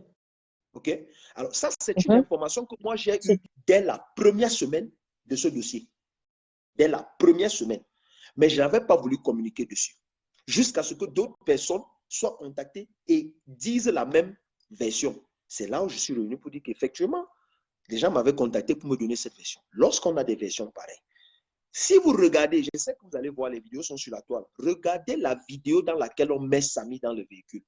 OK? Alors, ça, c'est une information que moi, j'ai eue dès la première semaine de ce dossier. Dès la première semaine. Mais je n'avais pas voulu communiquer dessus. Jusqu'à ce que d'autres personnes soient contactées et disent la même version. C'est là où je suis revenu pour dire qu'effectivement, les gens m'avaient contacté pour me donner cette version. Lorsqu'on a des versions pareilles, si vous regardez, je sais que vous allez voir, les vidéos sont sur la toile. Regardez la vidéo dans laquelle on met Samy dans le véhicule.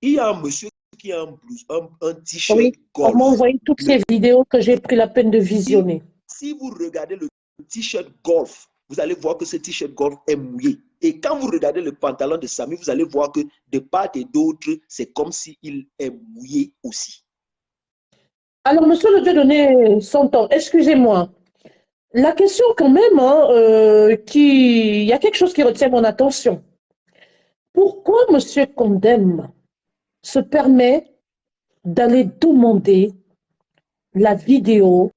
Il y a un monsieur qui a un t-shirt golf. On m'a envoyé toutes ces vidéos que j'ai pris la peine de visionner. Si vous regardez le t-shirt golf, vous allez voir que ce t-shirt golf est mouillé. Et quand vous regardez le pantalon de Samy, vous allez voir que de part et d'autre, c'est comme s'il est mouillé aussi. Alors, monsieur le Dieudonné Santon, excusez-moi. La question quand même, il y a quelque chose qui retient mon attention. Pourquoi monsieur Kamdem se permet d'aller demander la vidéo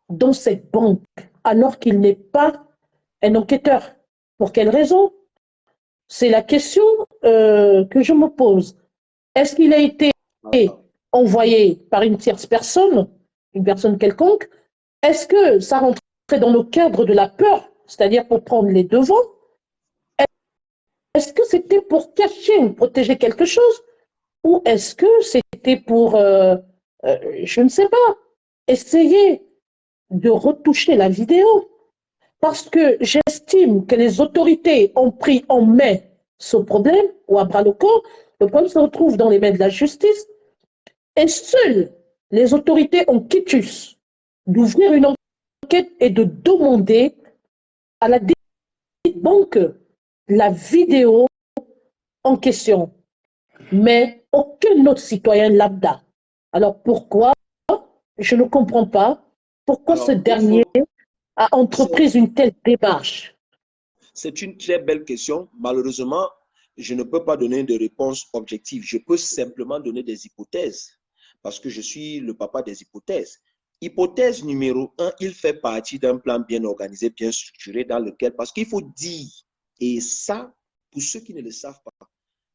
dans cette banque alors qu'il n'est pas un enquêteur? Pour quelle raison? C'est la question que je me pose. Est-ce qu'il a été envoyé par une tierce personne, une personne quelconque? Est-ce que ça rentrait dans le cadre de la peur, c'est-à-dire pour prendre les devants? Est-ce que c'était pour cacher ou protéger quelque chose? Ou est-ce que c'était pour, je ne sais pas, essayer de retoucher la vidéo? Parce que j'estime que les autorités ont pris en main ce problème, ou à bras le corps. Le problème se retrouve dans les mains de la justice. Et seules les autorités ont quitus d'ouvrir une enquête et de demander à la banque la vidéo en question, mais aucun autre citoyen lambda. Alors pourquoi? Je ne comprends pas pourquoi ce Alors, dernier a entrepris une telle démarche. c'est une très belle question. Malheureusement, je ne peux pas donner de réponse objective. Je peux simplement donner des hypothèses parce que je suis le papa des hypothèses. Hypothèse numéro un, il fait partie d'un plan bien organisé, bien structuré dans lequel, parce qu'il faut dire, et ça, pour ceux qui ne le savent pas,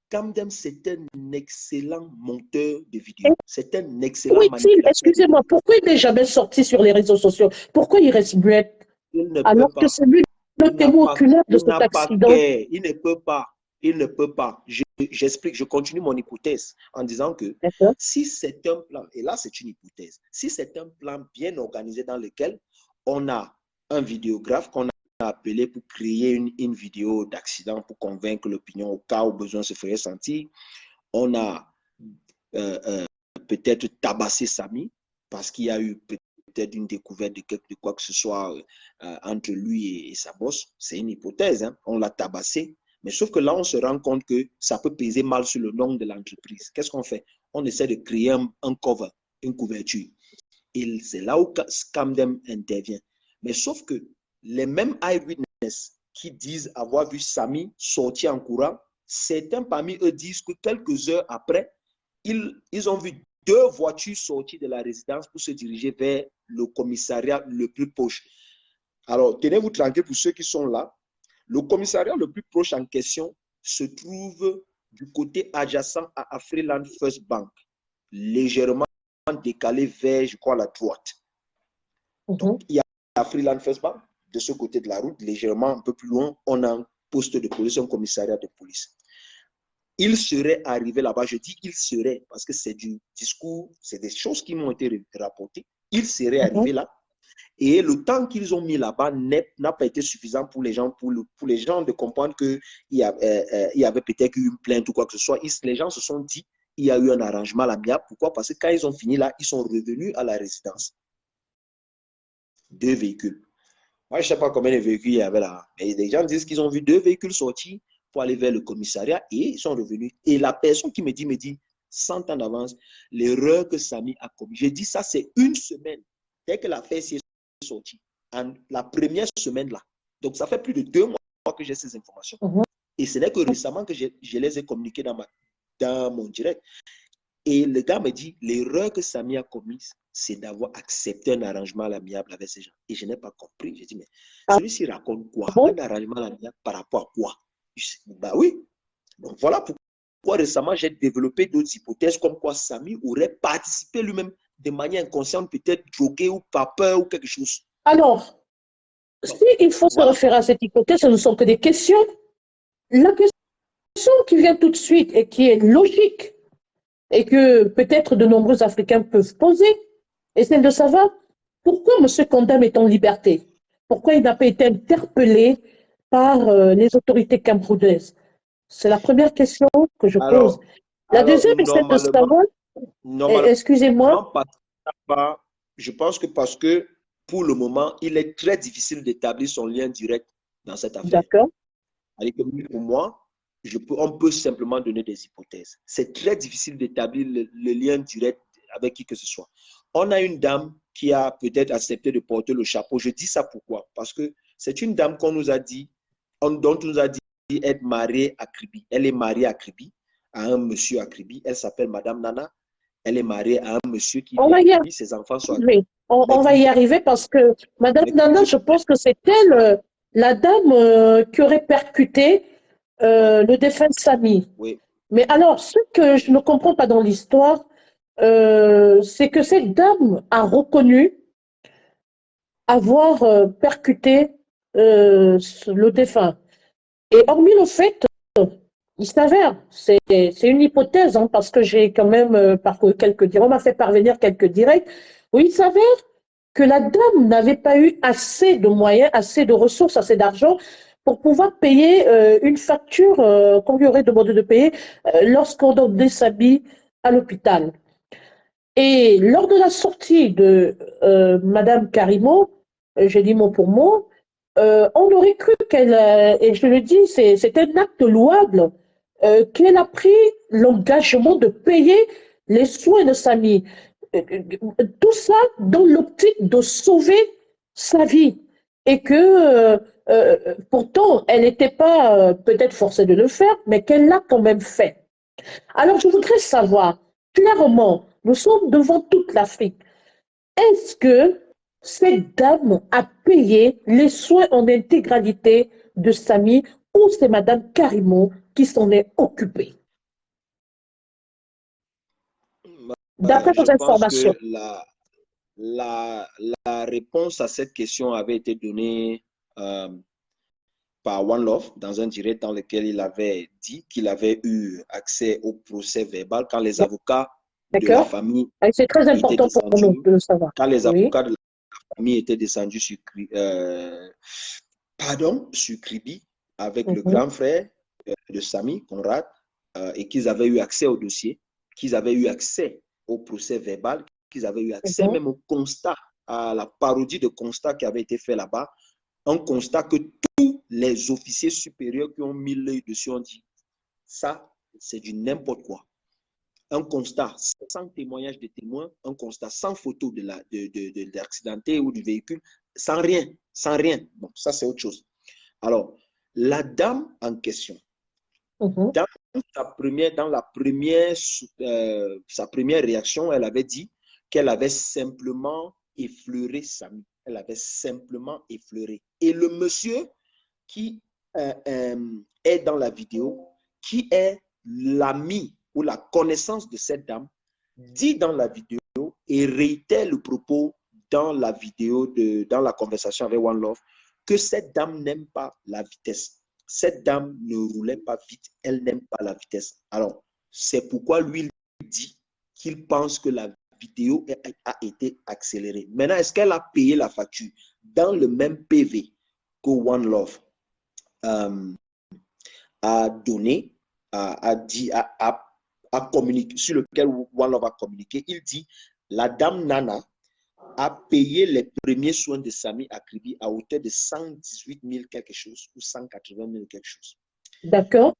Kamdem, c'est un excellent monteur de vidéos. C'est un excellent Où est-il? manipulateur de Excusez-moi, vidéos. pourquoi il n'est jamais sorti sur les réseaux sociaux? Pourquoi il reste muet Il ne peut alors que pas. c'est lui le Il n'a témoin pas, oculaire de il cet n'a pas accident? qu'à, il ne peut pas, il ne peut pas. J'explique, je continue mon hypothèse en disant que D'accord. si c'est un plan, et là c'est une hypothèse, si c'est un plan bien organisé dans lequel on a un vidéographe qu'on a appelé pour créer une vidéo d'accident pour convaincre l'opinion au cas où besoin se ferait sentir, on a peut-être tabassé Samy parce qu'il y a eu peut-être une découverte de quoi que ce soit entre lui et sa bosse. C'est une hypothèse, hein? On l'a tabassé. Mais sauf que là, on se rend compte que ça peut peser mal sur le nom de l'entreprise. Qu'est-ce qu'on fait? On essaie de créer un cover, une couverture. Et c'est là où Scamdem intervient. Mais sauf que les mêmes eyewitness qui disent avoir vu Samy sortir en courant, certains parmi eux disent que quelques heures après, ils ont vu deux voitures sortir de la résidence pour se diriger vers le commissariat le plus proche. Alors, tenez-vous tranquille pour ceux qui sont là. Le commissariat le plus proche en question se trouve du côté adjacent à Afriland First Bank, légèrement décalé vers, je crois, la droite. Donc, il y a Afriland First Bank, de ce côté de la route, légèrement un peu plus loin, on a un poste de police, un commissariat de police. Il serait arrivé là-bas, je dis il serait, parce que c'est du discours, c'est des choses qui m'ont été rapportées. Il serait arrivé là, et le temps qu'ils ont mis là-bas n'a pas été suffisant pour les gens, pour les gens de comprendre qu'il y avait peut-être eu une plainte ou quoi que ce soit. Les gens se sont dit il y a eu un arrangement à l'amiable. Pourquoi? Parce que quand ils ont fini là, ils sont revenus à la résidence. Deux véhicules. Moi, je ne sais pas combien de véhicules il y avait là. Mais les gens disent qu'ils ont vu deux véhicules sortir pour aller vers le commissariat et ils sont revenus. Et la personne qui me dit 100 ans d'avance, l'erreur que Samy a commise. J'ai dit ça, c'est une semaine. Dès que l'affaire est sortie, la première semaine là. Donc, ça fait plus de 2 mois que j'ai ces informations. Et ce n'est que récemment que je les ai communiquées dans mon direct. Et le gars me dit, l'erreur que Samy a commise, c'est d'avoir accepté un arrangement à l'amiable avec ces gens. Et je n'ai pas compris. J'ai dit, mais celui-ci raconte quoi? Un arrangement à l'amiable par rapport à quoi? Bah oui. Donc voilà pourquoi récemment j'ai développé d'autres hypothèses comme quoi Samy aurait participé lui-même de manière inconsciente, peut-être drogué ou par peur ou quelque chose. Alors, si il faut se référer à cette hypothèse, ce ne sont que des questions. La question qui vient tout de suite et qui est logique et que peut-être de nombreux Africains peuvent poser, et c'est de savoir pourquoi M. Kondam est en liberté. Pourquoi il n'a pas été interpellé par les autorités camerounaises? C'est la première question que je pose. La deuxième est celle de savoir, excusez-moi. Je pense que parce que pour le moment, il est très difficile d'établir son lien direct dans cette affaire. D'accord. Pour moi, on peut simplement donner des hypothèses. C'est très difficile d'établir le lien direct avec qui que ce soit. On a une dame qui a peut-être accepté de porter le chapeau. Je dis ça pourquoi? Parce que c'est une dame qu'on nous a dit, dont on nous a dit être mariée à Kribi. Elle est mariée à Kribi, à un monsieur à Kribi. Elle s'appelle Madame Nana. Elle est mariée à un monsieur qui vit à Kribi. Ses enfants sont à Kribi. On va y arriver parce que Madame Nana, je pense que c'est elle, la dame qui aurait percuté le défunt Samy. Oui. Mais alors, ce que je ne comprends pas dans l'histoire, c'est que cette dame a reconnu avoir percuté le défunt. Et hormis le fait, il s'avère, c'est une hypothèse, hein, parce que j'ai quand même parcouru quelques directs, on m'a fait parvenir quelques directs, où il s'avère que la dame n'avait pas eu assez de moyens, assez de ressources, assez d'argent pour pouvoir payer une facture qu'on lui aurait demandé de payer lorsqu'on donnait sa bille à l'hôpital. Et lors de la sortie de Madame Karimo, j'ai dit mot pour mot, on aurait cru qu'elle, et je le dis, c'est un acte louable, qu'elle a pris l'engagement de payer les soins de Samy. Tout ça dans l'optique de sauver sa vie. Et que pourtant, elle n'était pas peut-être forcée de le faire, mais qu'elle l'a quand même fait. Alors, je voudrais savoir, clairement, nous sommes devant toute l'Afrique. Est-ce que cette dame a payé les soins en intégralité de Samy ou c'est Madame Karimo qui s'en est occupée? D'après Je vos pense informations. que la, la réponse à cette question avait été donnée euh, par One Love dans un direct dans lequel il avait dit qu'il avait eu accès au procès verbal quand les avocats de la D'accord? famille C'est très étaient important pour nous descendus, de le savoir. quand les Oui. avocats de la famille étaient descendus sur Kribi avec le Mhm. grand frère de Samy, Conrad, et qu'ils avaient eu accès au dossier, qu'ils avaient eu accès au procès verbal, qu'ils avaient eu accès Mhm. même au constat, à la parodie de constat qui avait été fait là-bas, un constat que tous les officiers supérieurs qui ont mis l'œil dessus ont dit, ça, c'est du n'importe quoi. Un constat sans témoignage de témoins, un constat sans photo de l'accidenté ou du véhicule, sans rien, sans rien. Bon, ça, c'est autre chose. Alors, la dame en question, Mhm. dans sa première réaction, elle avait dit qu'elle avait simplement effleuré Samy. Elle avait simplement effleuré. Et le monsieur qui est dans la vidéo, qui est l'ami ou la connaissance de cette dame, dit dans la vidéo et réitère le propos dans la vidéo, dans la conversation avec One Love, que cette dame n'aime pas la vitesse. Cette dame ne roulait pas vite, elle n'aime pas la vitesse. Alors, c'est pourquoi lui, il dit qu'il pense que la vidéo a été accélérée. Maintenant, est-ce qu'elle a payé la facture dans le même PV que One Love a donné, a dit, a communiqué, sur lequel One Love a communiqué? Il dit, la dame Nana a payé les premiers soins de Samy à Kribi à hauteur de 118 000 quelque chose ou 180 000 quelque chose. D'accord.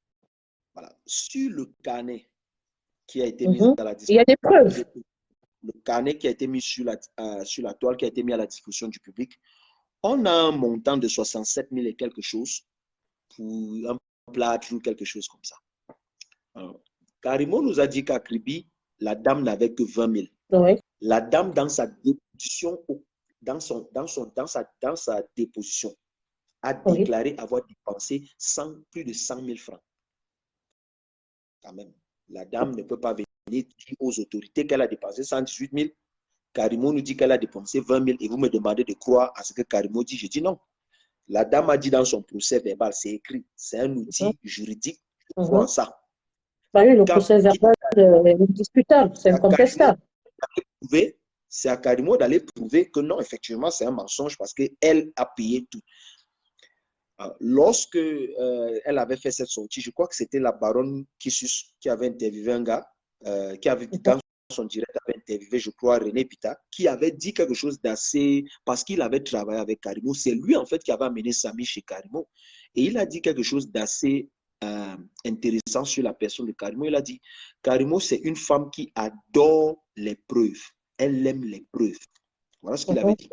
Voilà. Sur le carnet qui a été mis Mhm. à la Il y a des preuves. le carnet qui a été mis sur la toile, qui a été mis à la disposition du public, on a un montant de 67 000 et quelque chose pour un plâtre ou quelque chose comme ça. Alors, Karimo nous a dit qu'à Kribi, la dame n'avait que 20 000. Oui. La dame, dans sa déposition, dans sa déposition, a Oui. déclaré avoir dépensé plus de 100 000 francs. Quand même, la dame ne peut pas venir dire aux autorités qu'elle a dépensé 118 000. Karimo nous dit qu'elle a dépensé 20 000 et vous me demandez de croire à ce que Karimo dit. Je dis non. La dame a dit dans son procès verbal, c'est écrit, c'est un Mhm. outil juridique, je crois en Mhm. ça. Bah oui, le Quand procès verbal est indiscutable, c'est incontestable. c'est à Karimo d'aller prouver que non, effectivement, c'est un mensonge parce qu'elle a payé tout. Lorsque elle avait fait cette sortie, je crois que c'était la baronne Kissus qui avait interviewé un gars, qui avait Mhm. dans son direct avait interviewé, je crois, René Pita, qui avait dit quelque chose d'assez, parce qu'il avait travaillé avec Karimo. C'est lui, en fait, qui avait amené Samy chez Karimo. Et il a dit quelque chose d'assez intéressant sur la personne de Karimo. Il a dit, Karimo, c'est une femme qui adore les preuves. Elle aime les preuves. Voilà ce qu'il avait Mhm. dit.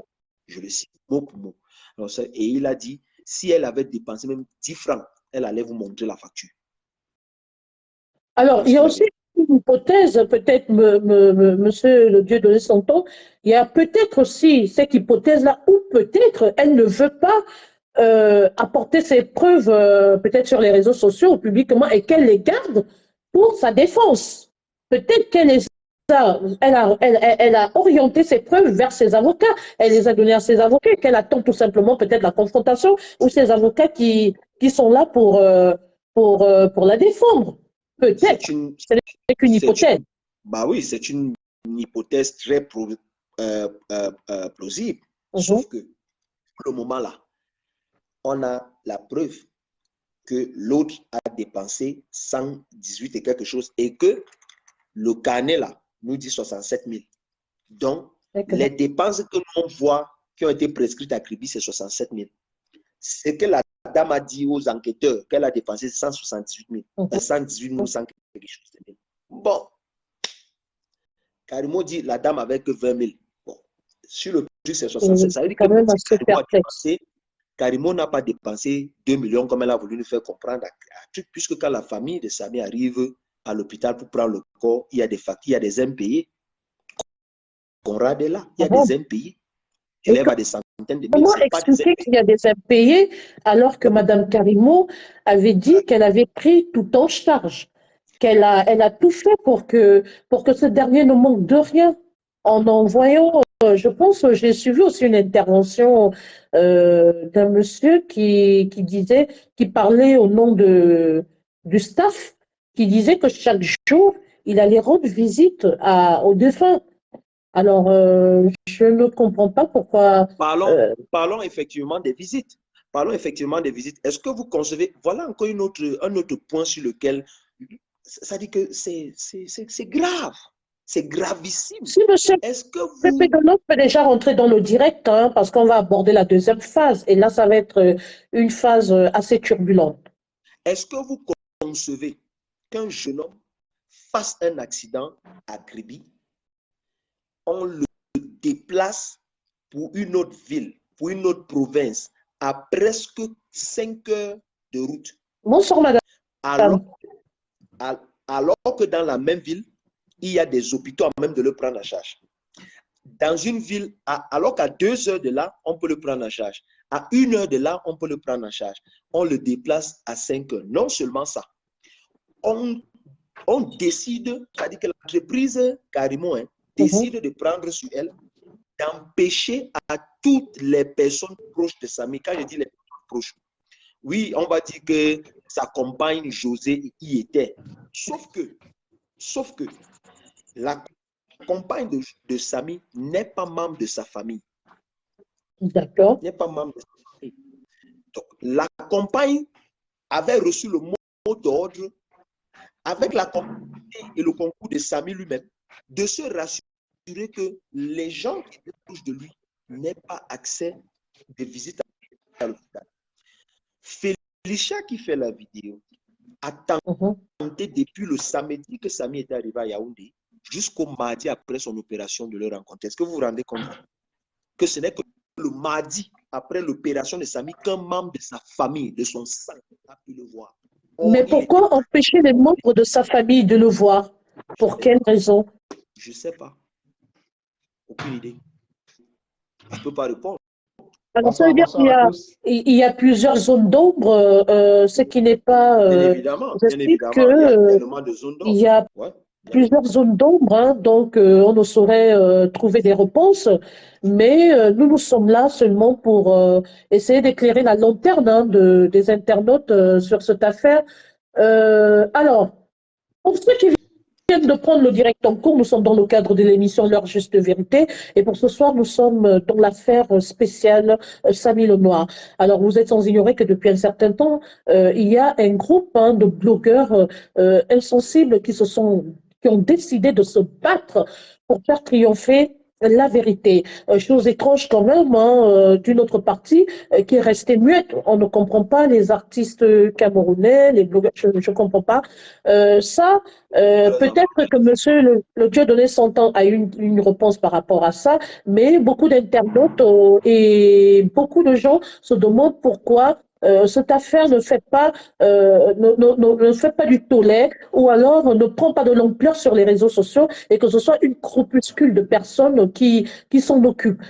Je le cite mot pour mot. Alors, et il a dit, si elle avait dépensé même 10 francs, elle allait vous montrer la facture. Alors, Voilà il ce y a qu'il aussi avait dit. une hypothèse, peut-être, monsieur le Dieu donné son temps, il y a peut-être aussi cette hypothèse-là, ou peut-être elle ne veut pas apporter ses preuves, peut-être sur les réseaux sociaux, publiquement, et qu'elle les garde pour sa défense. Peut-être elle a orienté ses preuves vers ses avocats, elle les a données à ses avocats, qu'elle attend tout simplement peut-être la confrontation, ou ses avocats qui sont là pour la défendre. C'est Peut-être. une, Ce n'est qu'une hypothèse. bah oui, c'est une hypothèse très plausible. Mhm. Sauf que, pour le moment là, on a la preuve que l'autre a dépensé 118 et quelque chose et que le carnet là nous dit 67 000. Donc, les dépenses que l'on voit qui ont été prescrites à Kribi, c'est 67 000. ce que la dame a dit aux enquêteurs, qu'elle a dépensé 178 000, 118 900 quelque chose. Bon, Karimo dit la dame avait que 20 000. Bon, sur le prix, c'est 67. Ça veut dire que même si Karimo a dépensé, Karimo n'a pas dépensé 2 millions comme elle a voulu nous faire comprendre, puisque quand la famille de Samy arrive à l'hôpital pour prendre le corps, il y a des factures, il y a des impayés. Conrad est là, il y a des impayés. Élève à des centaines de mille. Comment expliquer qu'il y a des impayés alors que Mme Karimo avait dit qu'elle avait pris tout en charge, qu'elle a tout fait pour que ce dernier ne manque de rien en envoyant, je pense, j'ai suivi aussi une intervention d'un monsieur qui disait, qui parlait au nom du staff, qui disait que chaque jour, il allait rendre visite aux défunts. Alors, je ne comprends pas pourquoi. Parlons effectivement des visites. Parlons effectivement des visites. Est-ce que vous concevez, voilà encore un autre point sur lequel ça dit que c'est grave. C'est gravissime. Si monsieur Pepe Delontre peut déjà rentrer dans le direct, hein, parce qu'on va aborder la deuxième phase. Et là, ça va être une phase assez turbulente. Est-ce que vous concevez qu'un jeune homme fasse un accident à Kribi, on le déplace pour une autre ville, pour une autre province, à presque 5 heures de route? Bonsoir, madame. Alors que dans la même ville, il y a des hôpitaux à même de le prendre en charge. Dans une ville, alors qu'à 2 heures de là, on peut le prendre en charge. À 1 heure de là, on peut le prendre en charge. On le déplace à 5 heures. Non seulement ça, on décide, c'est-à-dire que l'entreprise Karimo décide de prendre sur elle, d'empêcher à toutes les personnes proches de Samy. Quand je dis les personnes proches, oui, on va dire que sa compagne José y était. Sauf que la compagne de Samy n'est pas membre de sa famille. D'accord. N'est pas membre de sa famille. Donc, la compagne avait reçu le mot d'ordre avec la complicité et le concours de Samy lui-même de se rassurer que les gens qui étaient proches de lui n'aient pas accès de visite à l'hôpital. Félicia qui fait la vidéo a tenté depuis le samedi que Samy était arrivé à Yaoundé jusqu'au mardi après son opération de le rencontrer. Est-ce que vous vous rendez compte que ce n'est que le mardi après l'opération de Samy qu'un membre de sa famille, de son sang, a pu le voir? Mais pourquoi empêcher les membres de sa famille de le voir? Pour quelle raison? Je ne sais pas. Aucune idée. Je ne peux pas répondre. Alors, ça veut dire qu'il y a plusieurs zones d'ombre, ce qui n'est pas. Bien évidemment, il y a tellement de zones d'ombre. Il y a plusieurs zones d'ombre, hein, donc on ne saurait trouver des réponses, mais nous sommes là seulement pour essayer d'éclairer la lanterne, hein, des internautes sur cette affaire. Alors, pour ceux qui viennent de prendre le direct en cours, nous sommes dans le cadre de l'émission L'heure juste vérité, et pour ce soir, nous sommes dans l'affaire spéciale Samy Lenoir. Alors, vous êtes sans ignorer que depuis un certain temps, il y a un groupe, hein, de blogueurs insensibles qui ont décidé de se battre pour faire triompher la vérité. Chose étrange quand même, hein, d'une autre partie qui est restée muette. On ne comprend pas les artistes camerounais, les blogueurs, je ne comprends pas. Peut-être que monsieur le Dieudonné s'entend a une réponse par rapport à ça, mais beaucoup d'internautes et beaucoup de gens se demandent pourquoi cette affaire ne fait pas du tollé, ou alors ne prend pas de l'ampleur sur les réseaux sociaux, et que ce soit une groupuscule de personnes qui s'en occupent.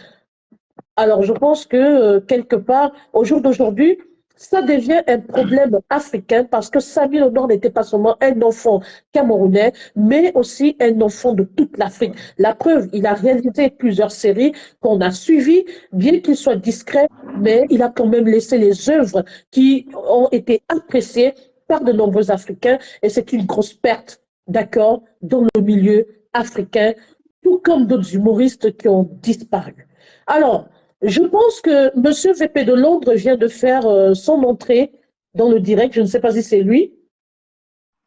Alors je pense que quelque part, au jour d'aujourd'hui, ça devient un problème africain, parce que Samy Lenoir n'était pas seulement un enfant camerounais, mais aussi un enfant de toute l'Afrique. La preuve, il a réalisé plusieurs séries qu'on a suivies, bien qu'il soit discret, mais il a quand même laissé les œuvres qui ont été appréciées par de nombreux Africains, et c'est une grosse perte, d'accord, dans le milieu africain, tout comme d'autres humoristes qui ont disparu. Alors, je pense que M. VP de Londres vient de faire son entrée dans le direct. Je ne sais pas si c'est lui.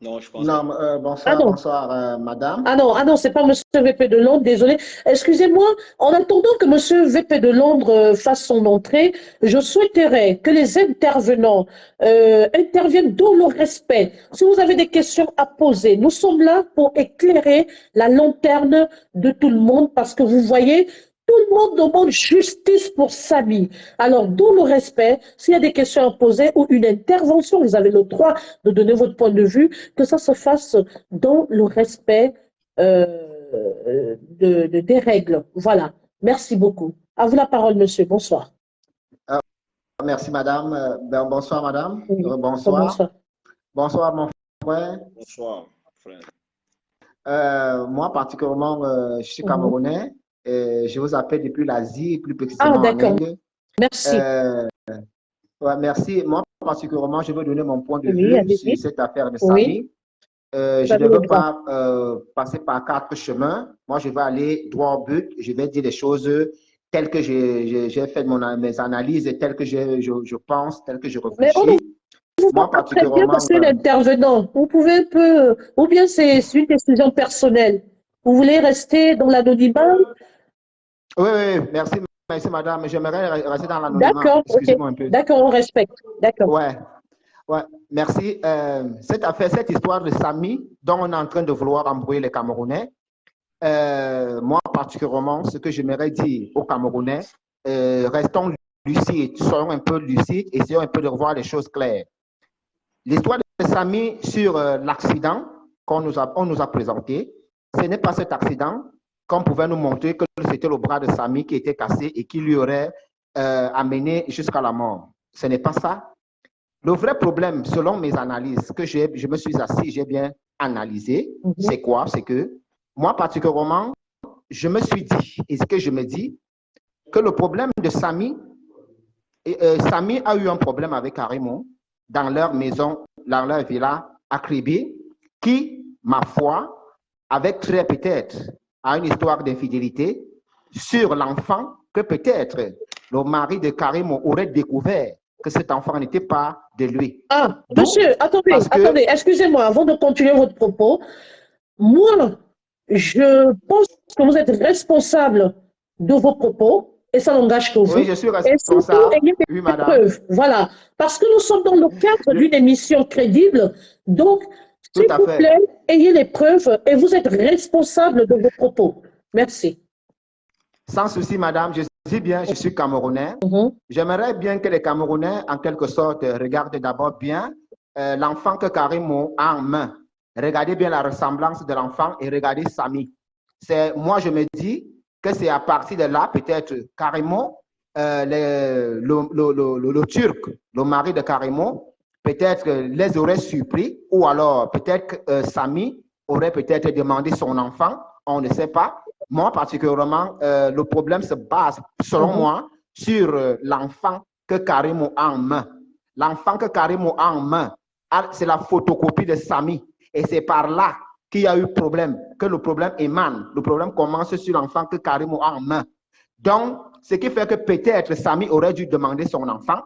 Non, je pense pas. Non, Ah bonsoir, non. madame. Ah non, c'est pas Monsieur VP de Londres, désolé. Excusez-moi, en attendant que Monsieur VP de Londres fasse son entrée, je souhaiterais que les intervenants interviennent dans le respect. Si vous avez des questions à poser, nous sommes là pour éclairer la lanterne de tout le monde parce que vous voyez, tout le monde demande justice pour Samy. Alors, dans le respect, s'il y a des questions à poser ou une intervention, vous avez le droit de donner votre point de vue, que ça se fasse dans le respect des règles. Voilà. Merci beaucoup. À vous la parole, monsieur. Bonsoir. Merci, madame. Bonsoir, madame. Oui. Bonsoir. Bonsoir. Bonsoir, mon frère. Bonsoir, frère. Moi, particulièrement, je suis Mhm. camerounais. Et je vous appelle depuis l'Asie, plus Ah, précisément en d'accord. Inde. Merci. Ouais, merci. Moi, particulièrement, je veux donner mon point de Oui, vue sur allez-y. cette affaire de Oui, Samy. vous Je avez ne le veux droit. pas passer par quatre chemins. Moi, je vais aller droit au but. Je vais dire les choses telles que j'ai fait mes analyses et telles que je pense, telles que je Mais on ne réfléchis. vous voit Moi, pas très bien parce particulièrement, que l'intervenant, vous pouvez un peu, ou bien c'est une décision personnelle. Vous voulez rester dans l'anonymat? oui, merci, madame. J'aimerais rester dans l'anonymat. D'accord, ok. Excusez-moi un peu. D'accord, on respecte. D'accord. Ouais, ouais, merci. Cette affaire, cette histoire de Samy, dont on est en train de vouloir embrouiller les Camerounais, moi, particulièrement, ce que j'aimerais dire aux Camerounais, restons lucides, soyons un peu lucides, essayons un peu de revoir les choses claires. L'histoire de Samy sur l'accident on nous a présenté, ce n'est pas cet accident qu'on pouvait nous montrer que c'était le bras de Samy qui était cassé et qui lui aurait amené jusqu'à la mort. Ce n'est pas ça. Le vrai problème, selon mes analyses, que je me suis assis, j'ai bien analysé, c'est quoi? C'est que moi, particulièrement, je me suis dit, et ce que je me dis, que le problème de Samy, Samy a eu un problème avec Karimo dans leur maison, dans leur villa à Kribi, qui, ma foi, avait trait peut-être à une histoire d'infidélité sur l'enfant que peut-être le mari de Karimo aurait découvert que cet enfant n'était pas de lui. Ah, Donc, monsieur, attendez, excusez-moi, avant de continuer votre propos, moi, je pense que vous êtes responsable de vos propos, et ça n'engage que vous. oui, je suis Et surtout, responsable. ayez Oui, des madame. preuves. Voilà. Parce que nous sommes dans le cadre d'une émission crédible. Donc, Tout s'il à vous fait. plaît, ayez les preuves et vous êtes responsable de vos propos. Merci. Sans souci, madame. Je dis bien, je suis Camerounais. J'aimerais bien que les Camerounais, en quelque sorte, regardent d'abord bien l'enfant que Karimo a en main. Regardez bien la ressemblance de l'enfant et regardez Samy. Moi, je me dis que c'est à partir de là, peut-être Karimo, le Turc, le mari de Karimo, peut-être les aurait surpris ou alors peut-être que Samy aurait peut-être demandé son enfant, on ne sait pas. Moi, particulièrement, le problème se base, selon moi, sur l'enfant que Karimo a en main. L'enfant que Karimo a en main, c'est la photocopie de Samy. Et c'est par là qu'il y a eu problème, que le problème émane. Le problème commence sur l'enfant que Karimo a en main. Donc, ce qui fait que peut-être Samy aurait dû demander son enfant,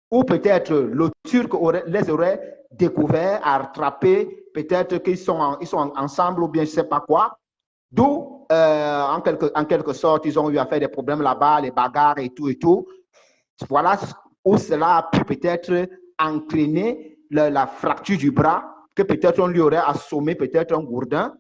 ou peut-être le Turc les aurait découverts, attrapés, peut-être qu'ils sont ensemble ou bien je ne sais pas quoi. D'où, en quelque sorte, ils ont eu à faire des problèmes là-bas, les bagarres et tout et tout. Voilà où cela a pu peut-être entraîner la fracture du bras, que peut-être on lui aurait assommé peut-être un gourdin,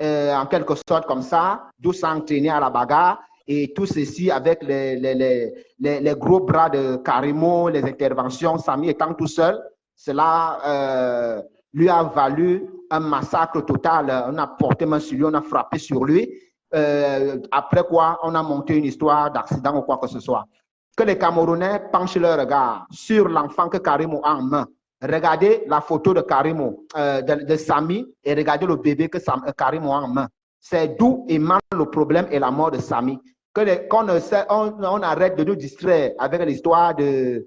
en quelque sorte comme ça, d'où ça a entraîné à la bagarre. Et tout ceci avec les gros bras de Karimo, les interventions, Samy étant tout seul, cela lui a valu un massacre total. On a porté main sur lui, on a frappé sur lui. Après quoi, on a monté une histoire d'accident ou quoi que ce soit. Que les Camerounais penchent leur regard sur l'enfant que Karimo a en main. Regardez la photo de Karimo, de Samy, et regardez le bébé que Karimo a en main. C'est d'où émane le problème et la mort de Samy. On arrête de nous distraire avec l'histoire de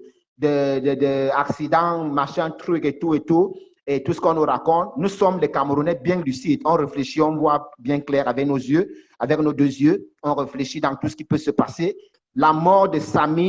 accidents, machin, truc et tout ce qu'on nous raconte. Nous sommes les Camerounais bien lucides. On réfléchit, on voit bien clair avec nos yeux, avec nos deux yeux. On réfléchit dans tout ce qui peut se passer. La mort de Samy